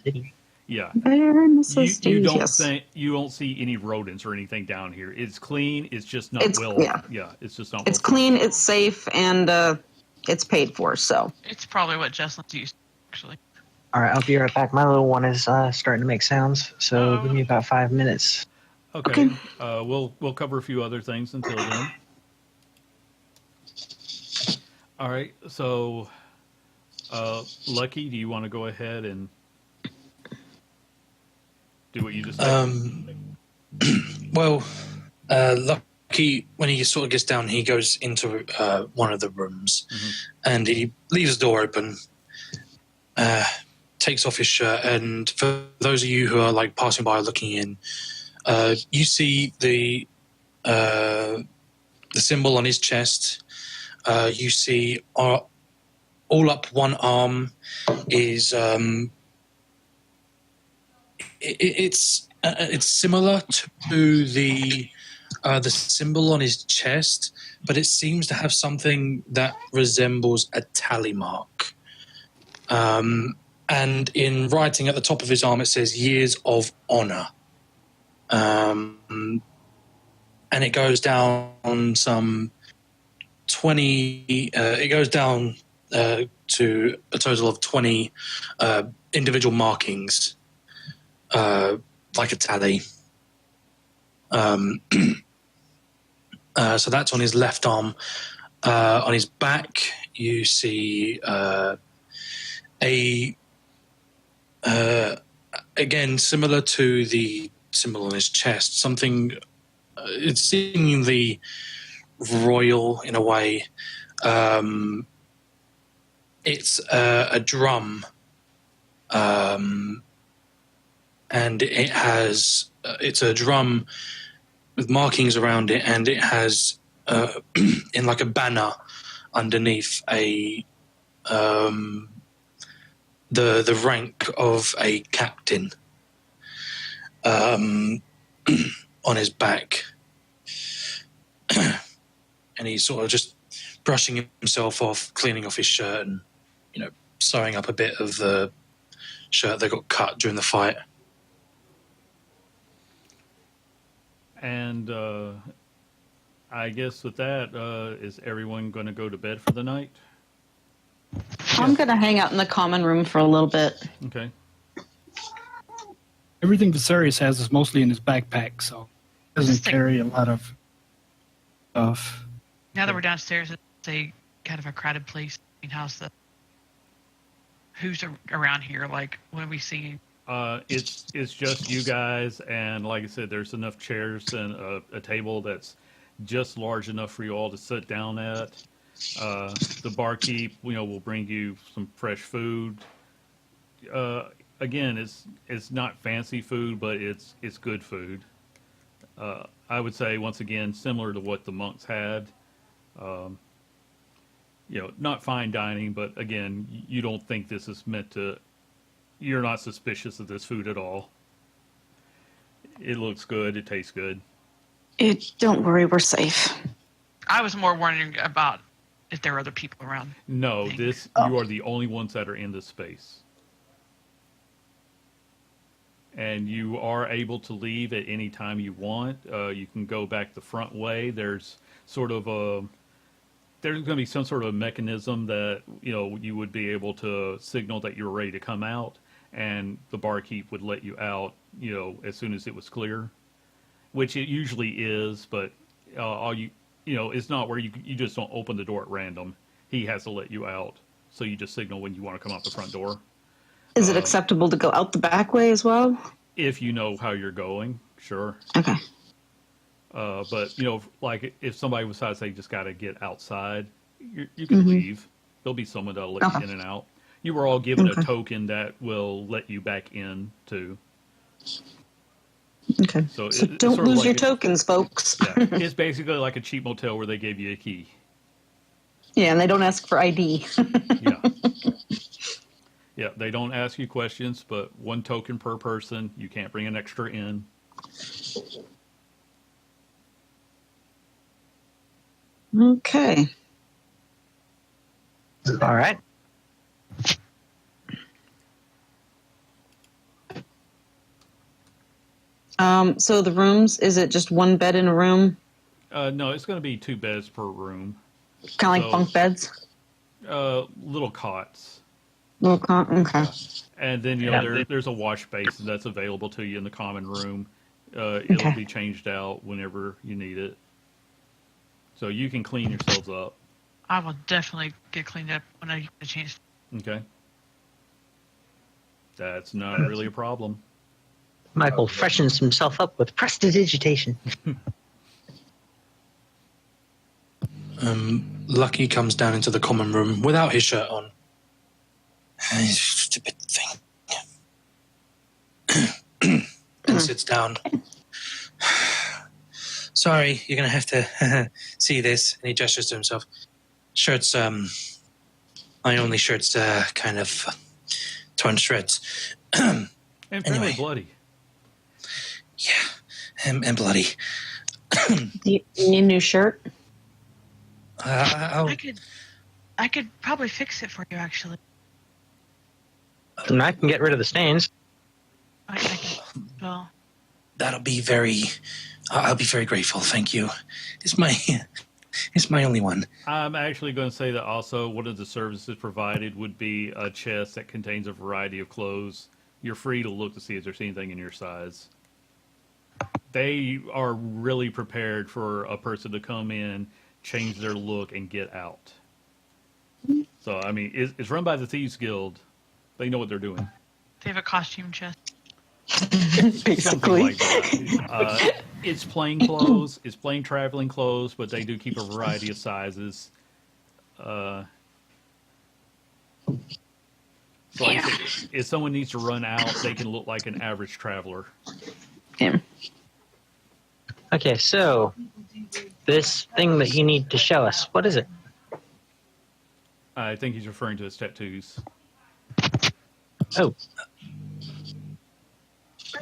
yeah,
Bare
you
necessities,
don't
yes.
think you won't see any rodents or anything down here. It's clean. It's just not
It's yeah.
it's just not
It's
well
clean. It's safe, and it's paid for. So
It's probably what Jesselyn's used, actually.
All right, I'll be right back. My little one is starting to make sounds, so give me about 5 minutes.
Okay.
Okay.
We'll cover a few other things until then. All right. So, Lucky, do you want to go ahead and do what you just said?
Well, Lucky, when he sort of gets down, he goes into one of the rooms, and he leaves the door open. Takes off his shirt, and for those of you who are like passing by looking in, you see the symbol on his chest. You see all up one arm is it's similar to the symbol on his chest, but it seems to have something that resembles a tally mark. And in writing at the top of his arm, it says "Years of Honor," and it goes down some 20. It goes down to a total of 20 individual markings, like a tally. So that's on his left arm. On his back, you see again, similar to the symbol on his chest, something it's seemingly royal in a way. It's a drum, and it has it's a drum with markings around it, and it has in like a banner underneath the rank of a captain on his back. And he's sort of just brushing himself off, cleaning off his shirt, and sewing up a bit of the shirt that got cut during the fight.
And I guess with that, is everyone going to go to bed for the night?
I'm gonna hang out in the common room for a little bit.
Okay.
Everything Viserys has is mostly in his backpack, so he doesn't
Just like-
carry a lot of stuff.
Now that we're downstairs, it's a kind of a crowded place. I mean, who's around here? Like, what are we seeing?
It's just you guys, and like I said, there's enough chairs and a table that's just large enough for you all to sit down at. The barkeep, will bring you some fresh food. Again, it's not fancy food, but it's good food. I would say once again, similar to what the monks had. Not fine dining, but again, you don't think this is meant to. You're not suspicious of this food at all. It looks good. It tastes good.
Don't worry, we're safe.
I was more wondering about if there were other people around.
No, you are the only ones that are in this space. And you are able to leave at any time you want. You can go back the front way. There's going to be some sort of mechanism that, you would be able to signal that you're ready to come out, and the barkeep would let you out, as soon as it was clear, which it usually is, but it's not where you just don't open the door at random. He has to let you out, so you just signal when you want to come out the front door.
Is it acceptable to go out the back way as well?
If you know how you're going, sure.
Okay.
But like if somebody decides they just got to get outside, you can leave. There'll be someone that'll let you in and out. You were all given a token that will let you back in too.
Okay.
So
don't lose your tokens, folks.
Yeah, it's basically like a cheap motel where they gave you a key.
Yeah, and they don't ask for ID.
Yeah. Yeah, they don't ask you questions, but 1 token per person. You can't bring an extra in.
Okay.
All right.
So the rooms, is it just 1 bed in a room?
No, it's going to be 2 beds per room.
Kind of like
So-
bunk beds?
Little cots.
Okay.
And then, there's a wash basin that's available to you in the common room. It'll
Okay.
be changed out whenever you need it. So you can clean yourselves up.
I will definitely get cleaned up when I get a chance.
Okay? That's not really a problem.
Michael freshens himself up with prestidigitation.
Lucky comes down into the common room without his shirt on. Stupid thing. And sits down. Sorry, you're going to have to see this. And he gestures to himself. Shirt's, my only shirt's kind of torn to shreds.
And fairly
Anyway.
bloody.
Yeah, and bloody.
Do you need a new shirt?
I'll,
I could probably fix it for you, actually.
And I can get rid of the stains.
I can, well,
that'll be very. I'll be very grateful. Thank you. It's my only one.
I'm actually going to say that also one of the services provided would be a chest that contains a variety of clothes. You're free to look to see if there's anything in your size. They are really prepared for a person to come in, change their look, and get out. So, I mean, it's run by the Thieves Guild. They know what they're doing.
they have a costume chest.
Something
Basically.
like that. It's plain clothes. It's plain traveling clothes, but they do keep a variety of sizes. So like I said, if someone needs to run out, they can look like an average traveler.
Yeah.
Okay, so this thing that you need to show us, what is it?
I think he's referring to his tattoos.
Oh.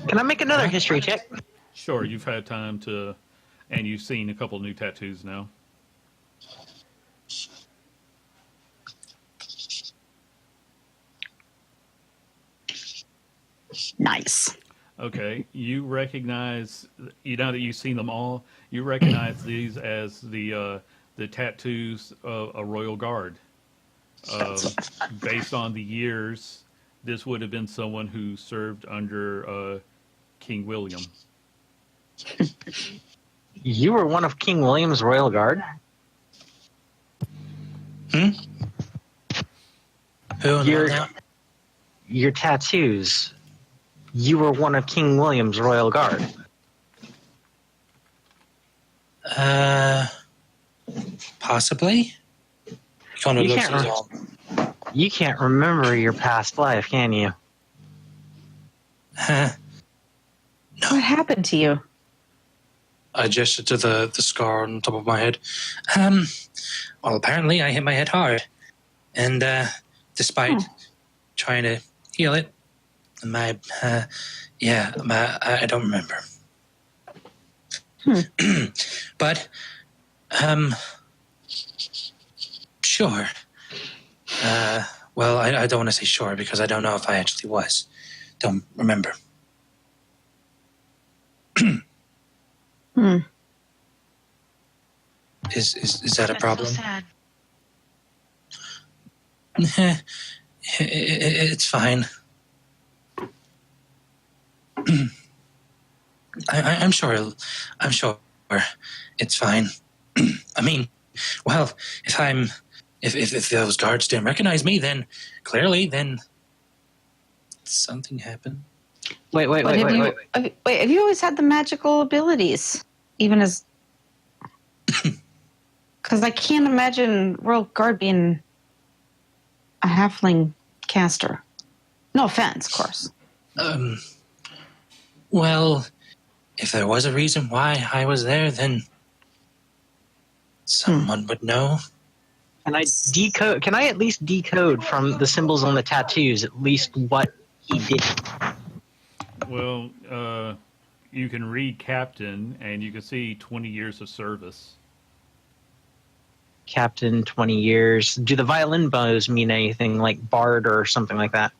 Can I make another history check?
Sure, you've had time to, and you've seen a couple new tattoos now.
Nice.
Okay, you recognize, now that you've seen them all, you recognize these as the tattoos of a royal guard. Based on the years, this would have been someone who served under King William.
You were one of King William's royal guard?
Who?
Your, your tattoos. You were one of King William's royal guard.
Possibly. Kind of
You
looks
can't
at
re-
all.
You can't remember your past life, can you?
What happened to you?
I gestured to the scar on top of my head. Well, apparently I hit my head hard, and despite trying to heal it, I don't remember. But, sure. Well, I don't want to say sure because I don't know if I actually was. Don't remember. Is that a
That's
problem?
so sad.
It's fine. I'm sure. I'm sure it's fine. I mean, well, if those guards didn't recognize me, then clearly, something happened.
Wait.
Have you always had the magical abilities? Even as... Because I can't imagine Royal Guard being a halfling caster. No offense, of course.
Well, if there was a reason why I was there, then someone would know.
Can I decode? Can I at least decode from the symbols on the tattoos at least what he did?
Well, you can read Captain, and you can see 20 years of service.
Captain, 20 years. Do the violin bows mean anything like bard or something like that?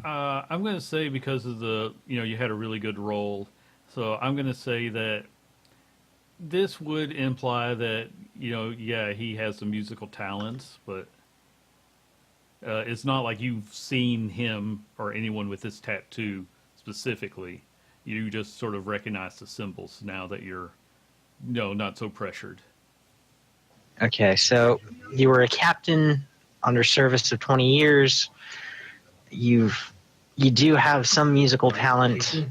I'm going to say because of you had a really good roll, so I'm going to say that this would imply that, yeah, he has some musical talents, but it's not like you've seen him or anyone with this tattoo specifically. You just sort of recognize the symbols now that you're, not so pressured.
Okay, so you were a captain under service of 20 years. You do have some musical talent.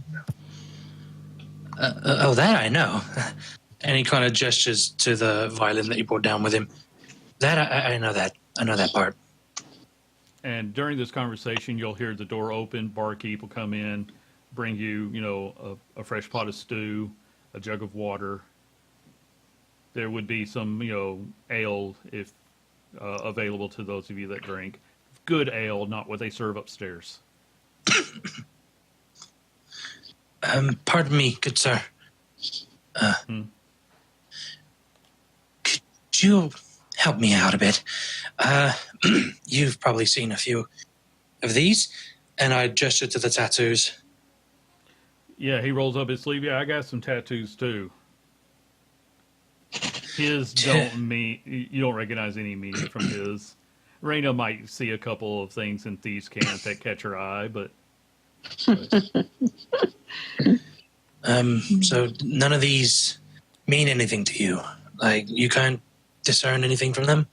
That I know. And he kind of gestures to the violin that he brought down with him. That I know that. I know that part.
And during this conversation, you'll hear the door open, barkeep will come in, bring you, a fresh pot of stew, a jug of water. There would be some, ale if available to those of you that drink. Good ale, not what they serve upstairs.
Pardon me, good sir. Could you help me out a bit? You've probably seen a few of these, and I gesture to the tattoos.
Yeah, he rolls up his sleeve. Yeah, I got some tattoos too. His you don't recognize any meaning from his. Raina might see a couple of things in Thieves' Camp that catch her eye, but
So none of these mean anything to you? Like, you can't discern anything from them?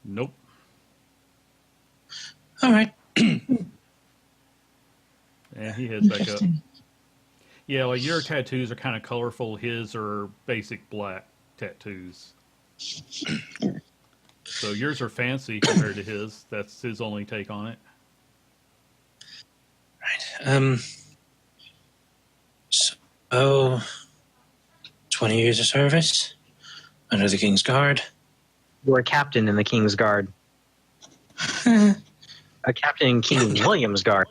nope.
All right.
And he heads back up.
Interesting.
Yeah, like your tattoos are kind of colorful. His are basic black tattoos. So yours are fancy compared to his. That's his only take on it.
Right. So, 20 years of service under the King's Guard.
You were a captain in the King's Guard. A captain in King William's Guard.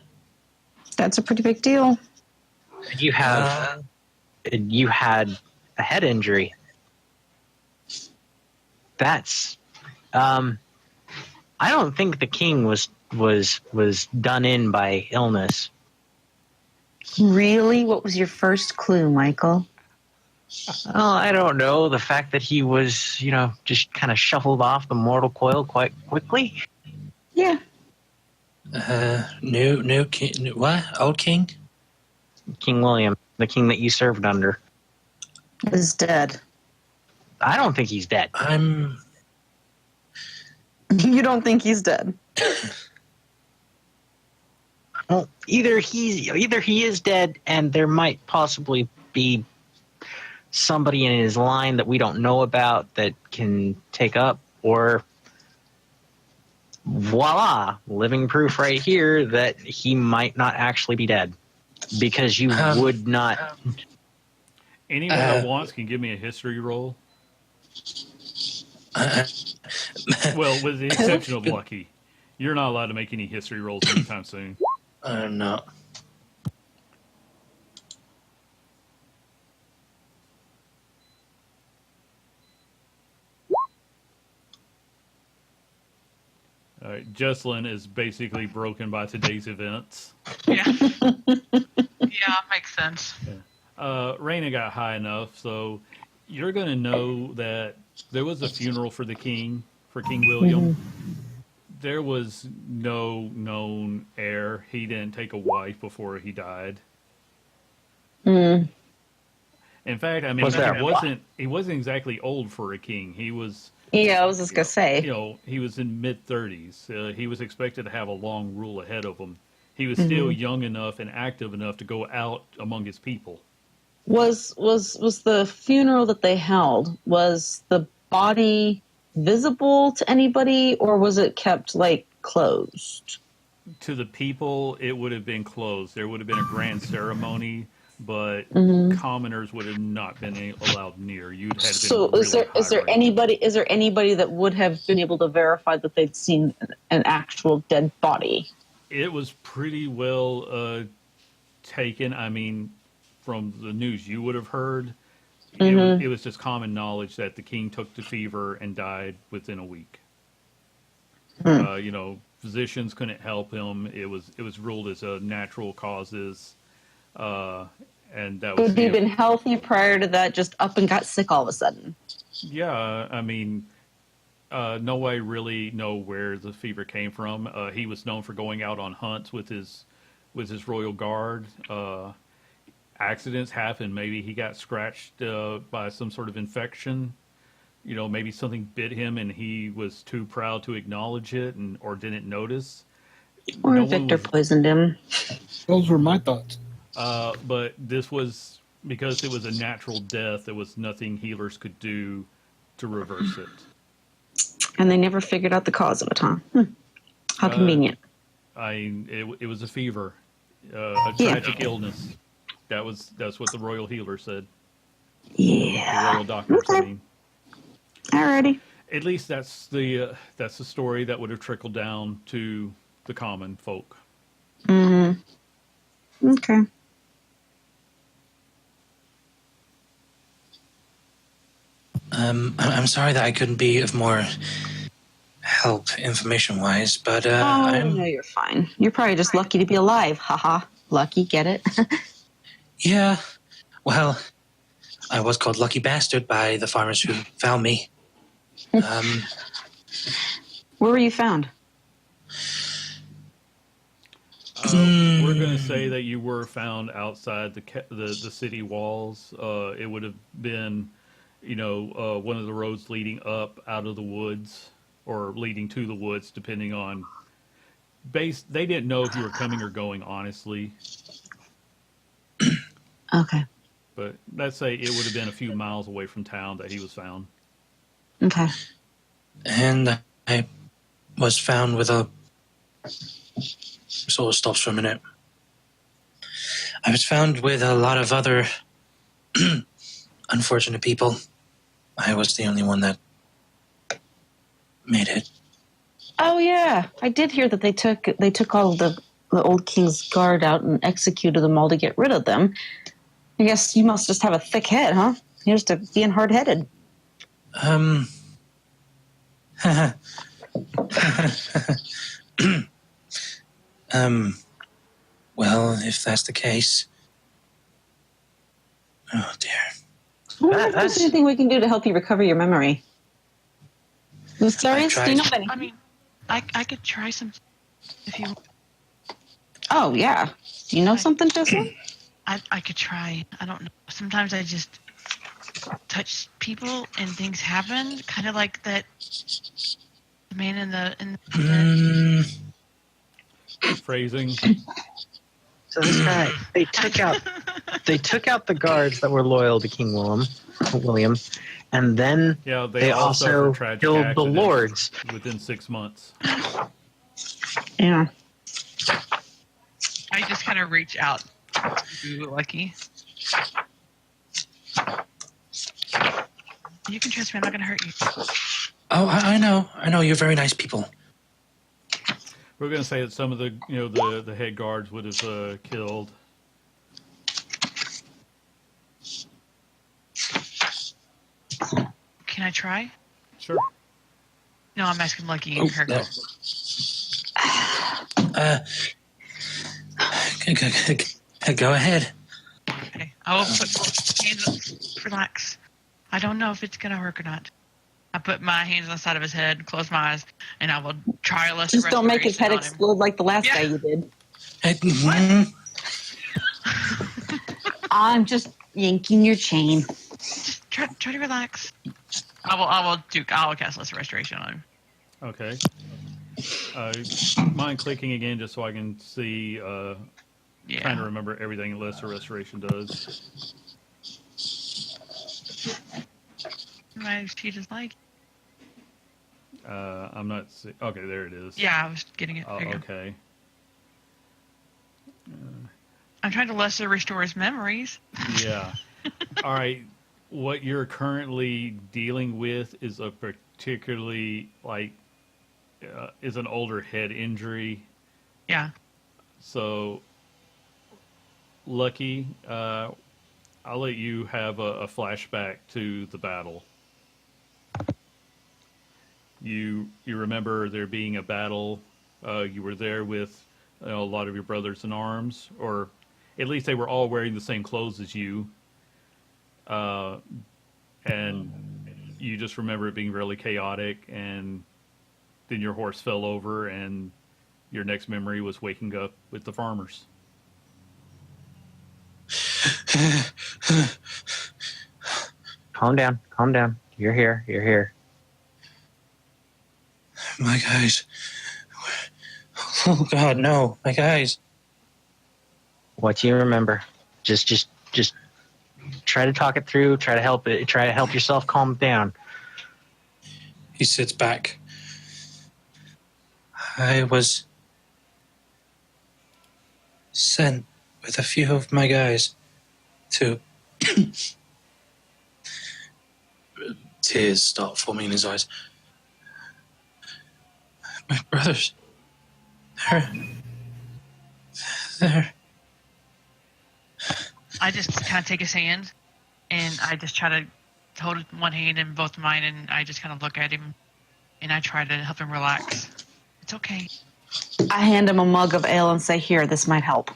That's a pretty big deal.
You had a head injury. That's I don't think the king was done in by illness.
Really? What was your first clue, Michael?
Oh, I don't know. The fact that he was, just kind of shuffled off the mortal coil quite quickly.
Yeah.
New king. What? Old king?
King William, the king that you served under.
Is dead.
I don't think he's dead.
You don't think he's dead?
Well, either he is dead, and there might possibly be somebody in his line that we don't know about that can take up, or voila, living proof right here that he might not actually be dead, because you would not.
Anyone that wants can give me a history roll. Well, with the exception of Lucky. You're not allowed to make any history rolls anytime soon.
No.
All right, Jocelyn is basically broken by today's events.
Yeah. Yeah, makes sense.
Raina got high enough, so you're going to know that there was a funeral for King William. There was no known heir. He didn't take a wife before he died. In fact, I mean, he wasn't exactly old for a king. He was.
Yeah, I was just gonna say.
He was in mid-30s. He was expected to have a long rule ahead of him. He was still young enough and active enough to go out among his people.
Was the funeral that they held, was the body visible to anybody, or was it kept closed?
To the people, it would have been closed. There would have been a grand ceremony. but
Mhm.
commoners would have not been allowed near. You'd had been
So
really
is there anybody that would have been able to verify that they'd seen an actual dead body?
It was pretty well taken. I mean, from the news you would have heard,
Mhm.
it was just common knowledge that the king took the fever and died within a week. You know, physicians couldn't help him. It was ruled as a natural causes, and that was
Would he have been healthy prior to that? Just up and got sick all of a sudden.
yeah. I mean, nobody really know where the fever came from. He was known for going out on hunts with his royal guard. Accidents happen. Maybe he got scratched by some sort of infection. You know, maybe something bit him and he was too proud to acknowledge it or didn't notice.
Or
No one
Victor
was,
poisoned him.
Those were my thoughts.
but this was because it was a natural death. There was nothing healers could do to reverse it.
And they never figured out the cause of it, huh? How
Uh,
convenient.
It was a fever, a
Yeah.
tragic illness. That's what the royal healer said. The
Yeah.
royal doctors. I
Okay.
mean,
Alrighty.
at least that's the story that would have trickled down to the common folk.
Mm-hmm. Okay.
I'm sorry that I couldn't be of more help information-wise, but
Oh,
I'm
no, you're fine. You're probably just lucky to be alive. Haha. Lucky, get it?
yeah. Well, I was called Lucky Bastard by the farmers who found me.
Where were you found?
We're going to say that you were found outside the city walls. It would have been, one of the roads leading up out of the woods or leading to the woods, depending on base. They didn't know if you were coming or going, honestly.
Okay.
But let's say it would have been a few miles away from town that he was found.
Okay.
And I was found with a... Sort of stops for a minute. I was found with a lot of other unfortunate people. I was the only one that made it.
Oh yeah, I did hear that they took all of the old king's guard out and executed them all to get rid of them. I guess you must just have a thick head, huh? You're just being hard-headed.
Well, if that's the case. Oh dear.
I wonder if there's anything we can do to help you recover your memory. Mysterious? Do you know of any?
I mean, I could try some if you.
Oh yeah. Do you know something, Tessa?
I could try. I don't know. Sometimes I just touch people and things happen. Kind of like that man in the
Phrasing.
So this guy, they took out the guards that were loyal to King William, and then
Yeah,
they also
tragic
killed the
accidents
lords.
within 6 months.
Yeah.
I just kind of reach out to Lucky. You can trust me. I'm not going to hurt you.
Oh, I know. You're very nice people.
We're going to say that some of the the head guards would have killed.
Can I try?
Sure.
No, I'm asking Lucky and her.
No. Go ahead.
Okay. I will put both hands up. Relax. I don't know if it's going to work or not. I put my hands on the side of his head, close my eyes, and I will try a lesser
Just don't make his head
respiration on him.
explode like the last
Yeah.
guy you did.
Mhm.
I'm just yanking your chain.
Just try to relax. I will cast lesser restoration on him.
Okay. Mind clicking again just so I can see,
Yeah.
trying to remember everything Lesser Restoration does.
My sheet is like.
I'm not okay, there it is.
Yeah, I was getting it.
Oh,
There you go.
okay.
I'm trying to lesser restore his memories.
Yeah. All right. What you're currently dealing with is a particularly is an older head injury.
Yeah.
So, Lucky, I'll let you have a flashback to the battle. You remember there being a battle. You were there with a lot of your brothers in arms, or at least they were all wearing the same clothes as you. And you just remember it being really chaotic, and then your horse fell over, and your next memory was waking up with the farmers.
Calm down. Calm down. You're here. You're here.
My guys. Oh God, no, my guys.
What do you remember? Just try to talk it through. Try to help it. Try to help yourself calm down.
He sits back. I was sent with a few of my guys to. Tears start forming in his eyes. My brothers. They're.
I just kind of take his hand, and I just try to hold one hand in both mine, and I just kind of look at him, and I try to help him relax. It's okay.
I hand him a mug of ale and say, "Here, this might help."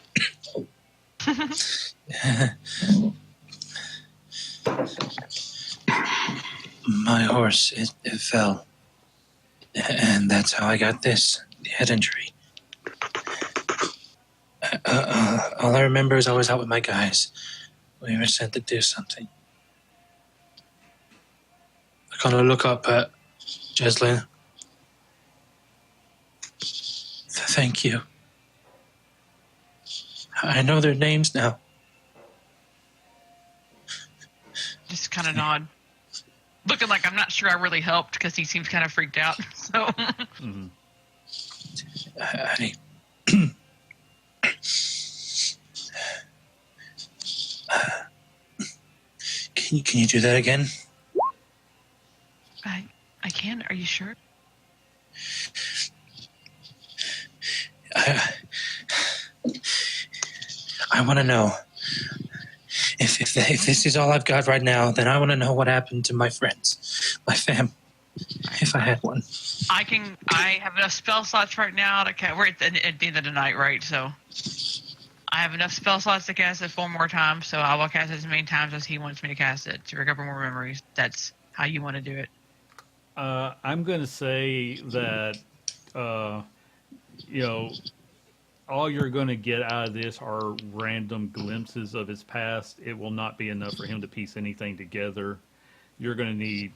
My horse, it fell. And that's how I got this, the head injury. All I remember is I was out with my guys. We were sent to do something. I kind of look up at Jeslyn. Thank you. I know their names now.
Just kind of nod. Looking like I'm not sure I really helped because he seems kind of freaked out. So
Mm-hmm.
I Can you do that again?
I can. Are you sure?
I want to know if this is all I've got right now. Then I want to know what happened to my friends, my fam, if I had one.
I have enough spell slots right now to cast. We're at the end of the night, right? So I have enough spell slots to cast it 4 more times. So I will cast it as many times as he wants me to cast it to recover more memories. That's how you want to do it.
I'm going to say that, all you're going to get out of this are random glimpses of his past. It will not be enough for him to piece anything together. You're going to need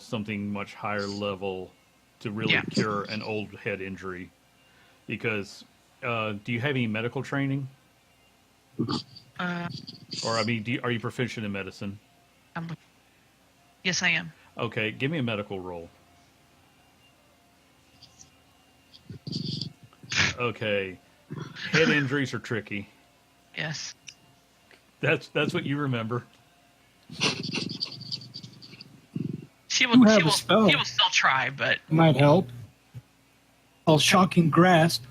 something much higher level to really cure an old head injury. Because, do you have any medical training? Or, are you proficient in medicine?
Yes, I am.
Okay, give me a medical roll. Okay. Head injuries are tricky.
Yes.
That's what you remember.
She will
have a spell.
still try, but
Might help. Called shocking grasp.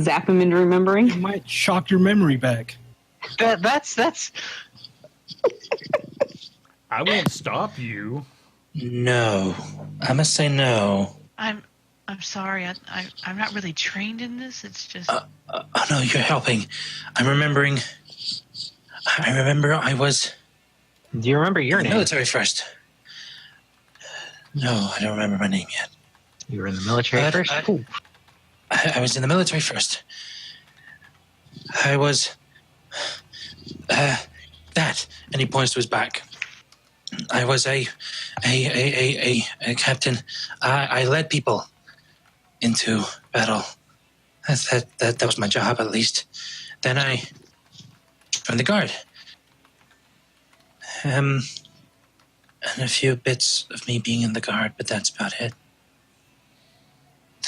Zap him into remembering.
It might shock your memory back.
That's
I won't stop you.
No, I must say no.
I'm sorry. I'm not really trained in this. It's just
Oh no, you're helping. I'm remembering. I remember I was
Do you remember your
in the
name?
military first. No, I don't remember my name yet.
You were in the military
But
first? Ooh.
I was in the military first. I was that, and he points to his back. I was a captain. I led people into battle. That was my job, at least. Then I joined the guard. And a few bits of me being in the guard, but that's about it.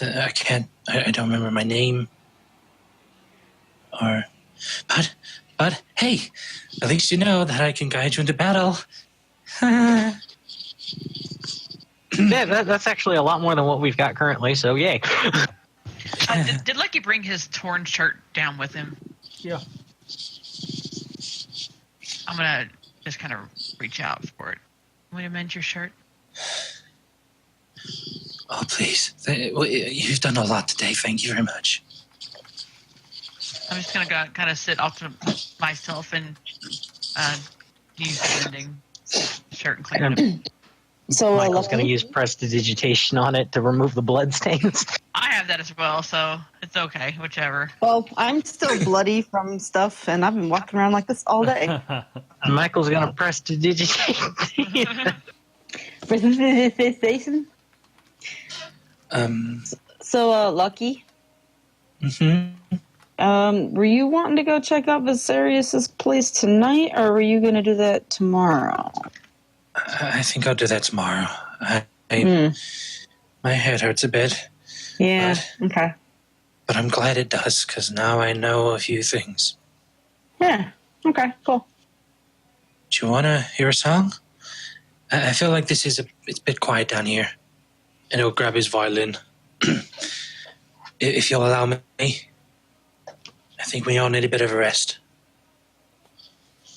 I don't remember my name. Or, but hey, at least you know that I can guide you into battle.
Yeah, that's actually a lot more than what we've got currently, so yay.
Did Lucky bring his torn shirt down with him?
Yeah.
I'm gonna just kind of reach out for it. Want to mend your shirt?
Oh, please. You've done a lot today. Thank you very much.
I'm just gonna kind of sit off to myself and use the mending shirt and clean it up.
So
Michael's going to
Lucky,
use prestidigitation on it to remove the blood stains.
I have that as well, so it's okay, whichever.
well, I'm still bloody from stuff, and I've been walking around like this all day.
Michael's going to prestidigitate.
Prestidigitation. So Lucky, were you wanting to go check out Viserius's place tonight, or were you going to do that tomorrow?
I think I'll do that tomorrow. My head hurts a bit.
Yeah. Okay.
But I'm glad it does, because now I know a few things.
Yeah. Okay. Cool.
Do you want to hear a song? I feel like it's a bit quiet down here. And he'll grab his violin. If you'll allow me, I think we all need a bit of a rest.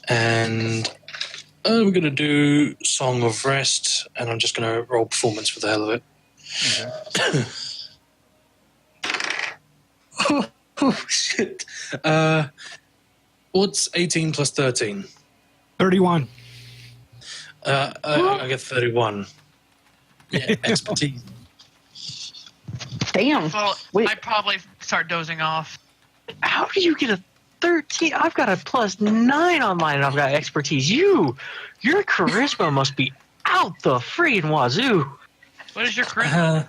And I'm going to do Song of Rest, and I'm just going to roll performance for the hell of it. Oh, shit. What's 18 plus 13?
31.
I get 31. Yeah, expertise.
Damn.
Well,
Wait.
I'd probably start dozing off.
How do you get a 13? I've got a plus 9 on mine, and I've got expertise. Your charisma must be out the freaking wazoo.
What is your charisma?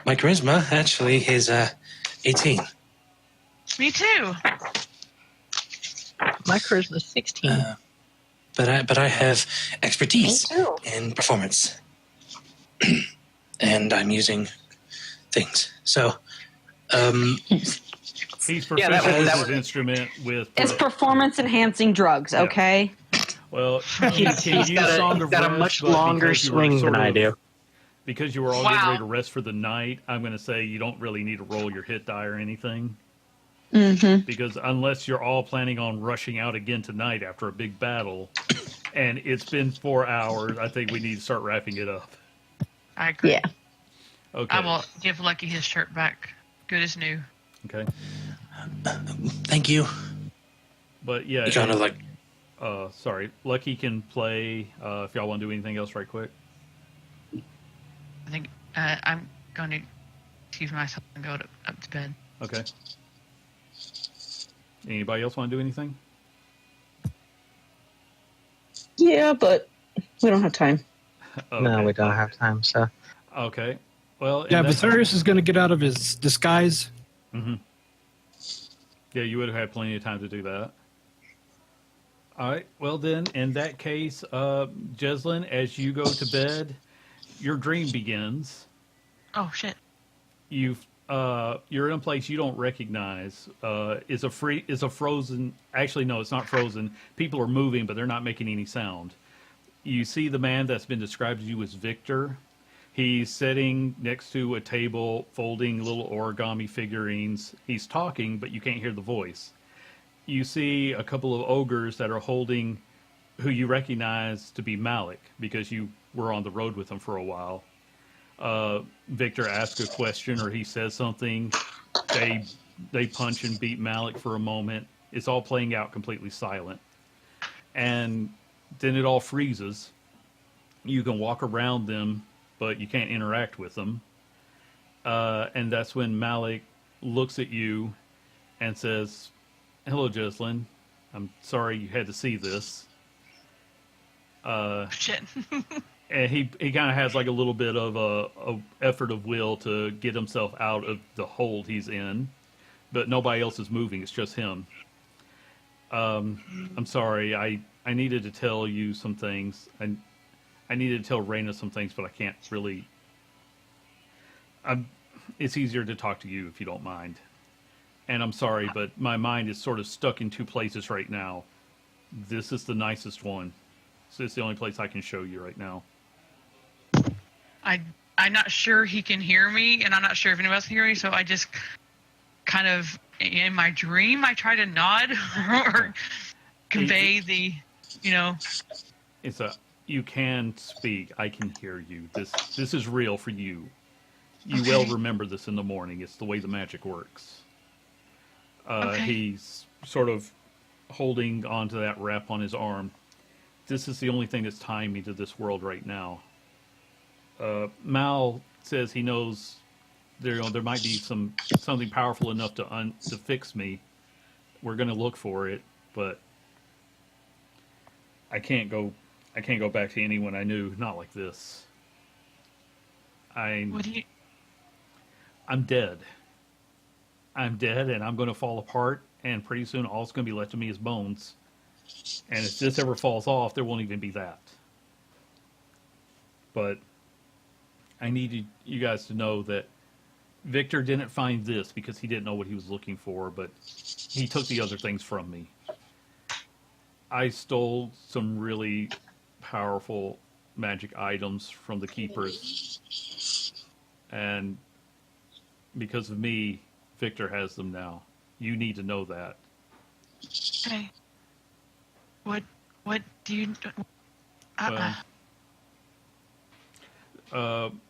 My charisma actually is 18.
Me too.
My charisma's 16.
But I have expertise
Me too.
in performance, and I'm using things. So,
He's proficient
that
with
was-
his instrument with.
It's performance enhancing drugs, okay?
Well, he can use Song of
got a
Rest,
much
but
longer
because you were
swing
sort
than I
of-
do.
Because you were all
Wow.
getting ready to rest for the night, I'm going to say you don't really need to roll your hit die or anything.
Mm-hmm.
Because unless you're all planning on rushing out again tonight after a big battle, and it's been 4 hours, I think we need to start wrapping it up.
I agree.
Yeah.
Okay.
I will give Lucky his shirt back. Good as new.
Okay.
thank you.
But yeah.
You kind of like,
sorry. Lucky can play. If y'all want to do anything else, right quick.
I think I'm going to excuse myself and go up to bed.
Okay. Anybody else want to do anything?
Yeah, but we don't have time.
Okay.
No, we don't have time, so.
Okay. Well.
Yeah,
in that-
Viserius is going to get out of his disguise.
Mhm. Yeah, you would have had plenty of time to do that. All right. Well, then, in that case, Jeslyn, as you go to bed, your dream begins.
Oh shit!
You're in a place you don't recognize. Is a frozen. Actually, no, it's not frozen. People are moving, but they're not making any sound. You see the man that's been described to you as Victor. He's sitting next to a table, folding little origami figurines. He's talking, but you can't hear the voice. You see a couple of ogres that are holding, who you recognize to be Malik, because you were on the road with him for a while. Victor asks a question or he says something. They punch and beat Malik for a moment. It's all playing out completely silent. And then it all freezes. You can walk around them, but you can't interact with them. And that's when Malik looks at you and says, "Hello, Jeslyn. I'm sorry you had to see this."
Shit.
And he kind of has like a little bit of a effort of will to get himself out of the hold he's in, but nobody else is moving. It's just him. I'm sorry. I needed to tell you some things. I needed to tell Raina some things, but I can't really. It's easier to talk to you if you don't mind. And I'm sorry, but my mind is sort of stuck in two places right now. This is the nicest one. So it's the only place I can show you right now.
I'm not sure he can hear me, and I'm not sure if anyone else can hear me. So I just kind of in my dream I try to nod or convey the,
It's a you can speak. I can hear you. This is real for you. You will remember this in the morning. It's the way the magic works.
Okay.
He's sort of holding onto that wrap on his arm. This is the only thing that's tying me to this world right now. Mal says he knows there might be something powerful enough to fix me. We're going to look for it, but I can't go back to anyone I knew. Not like this. I'm dead. I'm dead, and I'm going to fall apart. And pretty soon, all that's going to be left of me is bones. And if this ever falls off, there won't even be that. But I needed you guys to know that Victor didn't find this because he didn't know what he was looking for, but he took the other things from me. I stole some really powerful magic items from the keepers. And because of me, Victor has them now. You need to know that.
Okay. What do you?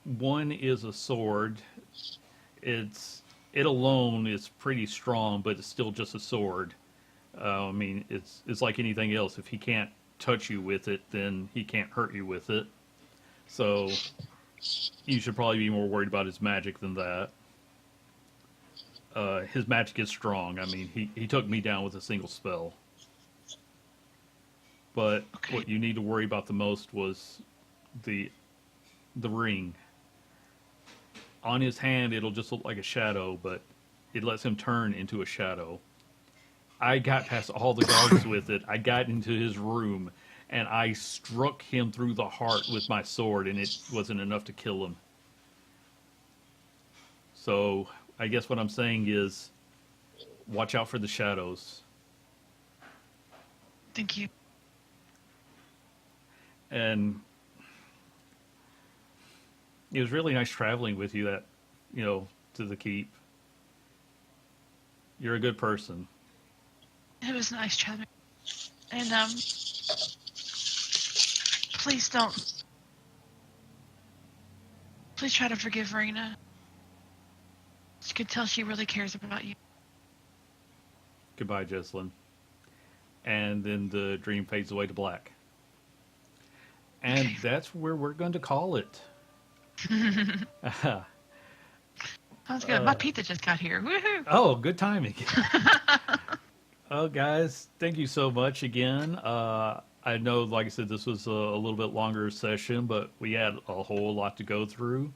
One is a sword. It alone is pretty strong, but it's still just a sword. I mean, it's like anything else. If he can't touch you with it, then he can't hurt you with it. So you should probably be more worried about his magic than that. His magic is strong. I mean, he took me down with a single spell. But what you need to worry about the most was the ring. On his hand, it'll just look like a shadow, but it lets him turn into a shadow. I got past all the guards with it. I got into his room, and I struck him through the heart with my sword, and it wasn't enough to kill him. So I guess what I'm saying is, watch out for the shadows.
Thank you.
And it was really nice traveling with you to the keep. You're a good person.
It was nice chatting. And please try to forgive Rena. You could tell she really cares about you.
Goodbye, Jessalyn. And then the dream fades away to black. And that's where we're going to call it.
Sounds good. My pizza just got here. Woohoo!
Oh, good timing. Oh, guys, thank you so much again. I know, like I said, this was a little bit longer session, but we had a whole lot to go through.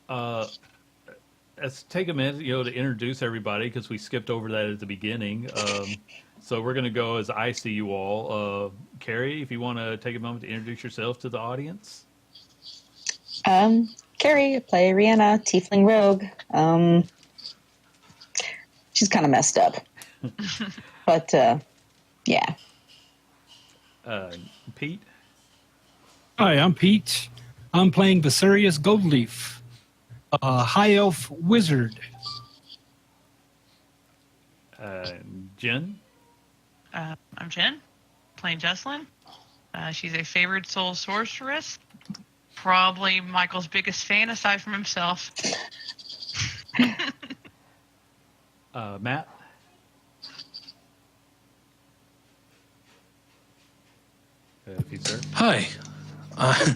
Let's take a minute, to introduce everybody because we skipped over that at the beginning. So we're going to go as I see you all. Carrie, if you want to take a moment to introduce yourself to the audience.
Carrie, I play Rihanna, Tiefling Rogue. She's kind of messed up. But, yeah.
Pete?
Hi, I'm Pete. I'm playing Viserius Goldleaf, a high elf wizard.
Jen?
I'm Jen, playing Jessalyn. She's a favored soul sorceress. Probably Michael's biggest fan aside from himself.
Matt? Sir.
Hi.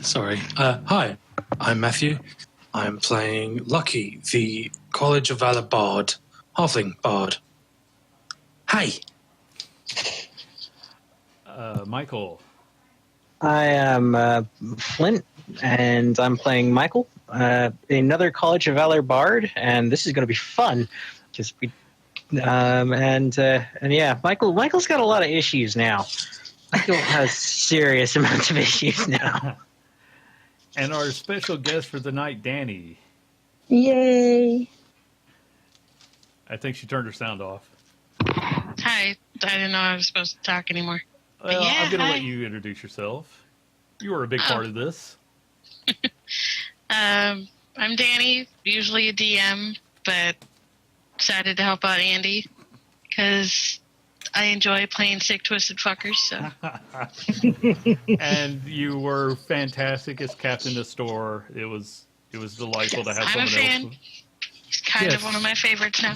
Sorry. Hi. I'm Matthew. I'm playing Lucky, the College of Valor Bard. Halfling Bard. Hi.
Michael?
I am Flint, and I'm playing Michael, another College of Valor Bard, and this is going to be fun. And yeah, Michael's got a lot of issues now. Michael has serious amounts of issues now.
And our special guest for the night, Danny.
Yay.
I think she turned her sound off.
Hi. I didn't know I was supposed to talk anymore.
Well,
yeah,
I'm going to
hi.
let you introduce yourself. You were a big part of this.
I'm Danny, usually a DM, but decided to help out Andy because I enjoy playing sick, twisted fuckers. So
And you were fantastic as Captain Nestor. It was delightful to have
I'm a
someone
fan.
else.
He's kind
Yes.
of one of my favorites now.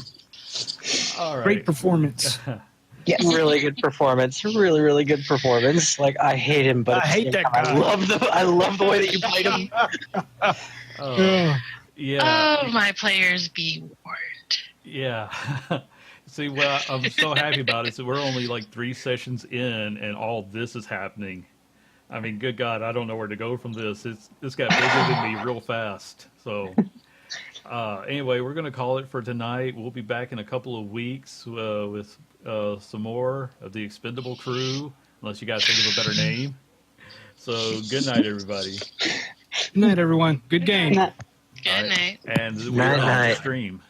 All right.
Great performance.
Yes.
Really good performance. Really, really good performance. Like I hate him, but
I
at the
hate
same
that
time,
guy.
I love the way that you played him.
Oh, yeah.
Oh, my players be warned.
Yeah. See, what I'm so happy about is that we're only like 3 sessions in, and all this is happening. I mean, good God, I don't know where to go from this. This got bigger than me real fast. So, anyway, we're going to call it for tonight. We'll be back in a couple of weeks with some more of the Expendable crew, unless you guys think of a better name. So, good night, everybody.
Good night, everyone. Good game.
Not-
Good night.
And we're
Night,
on the
night.
stream.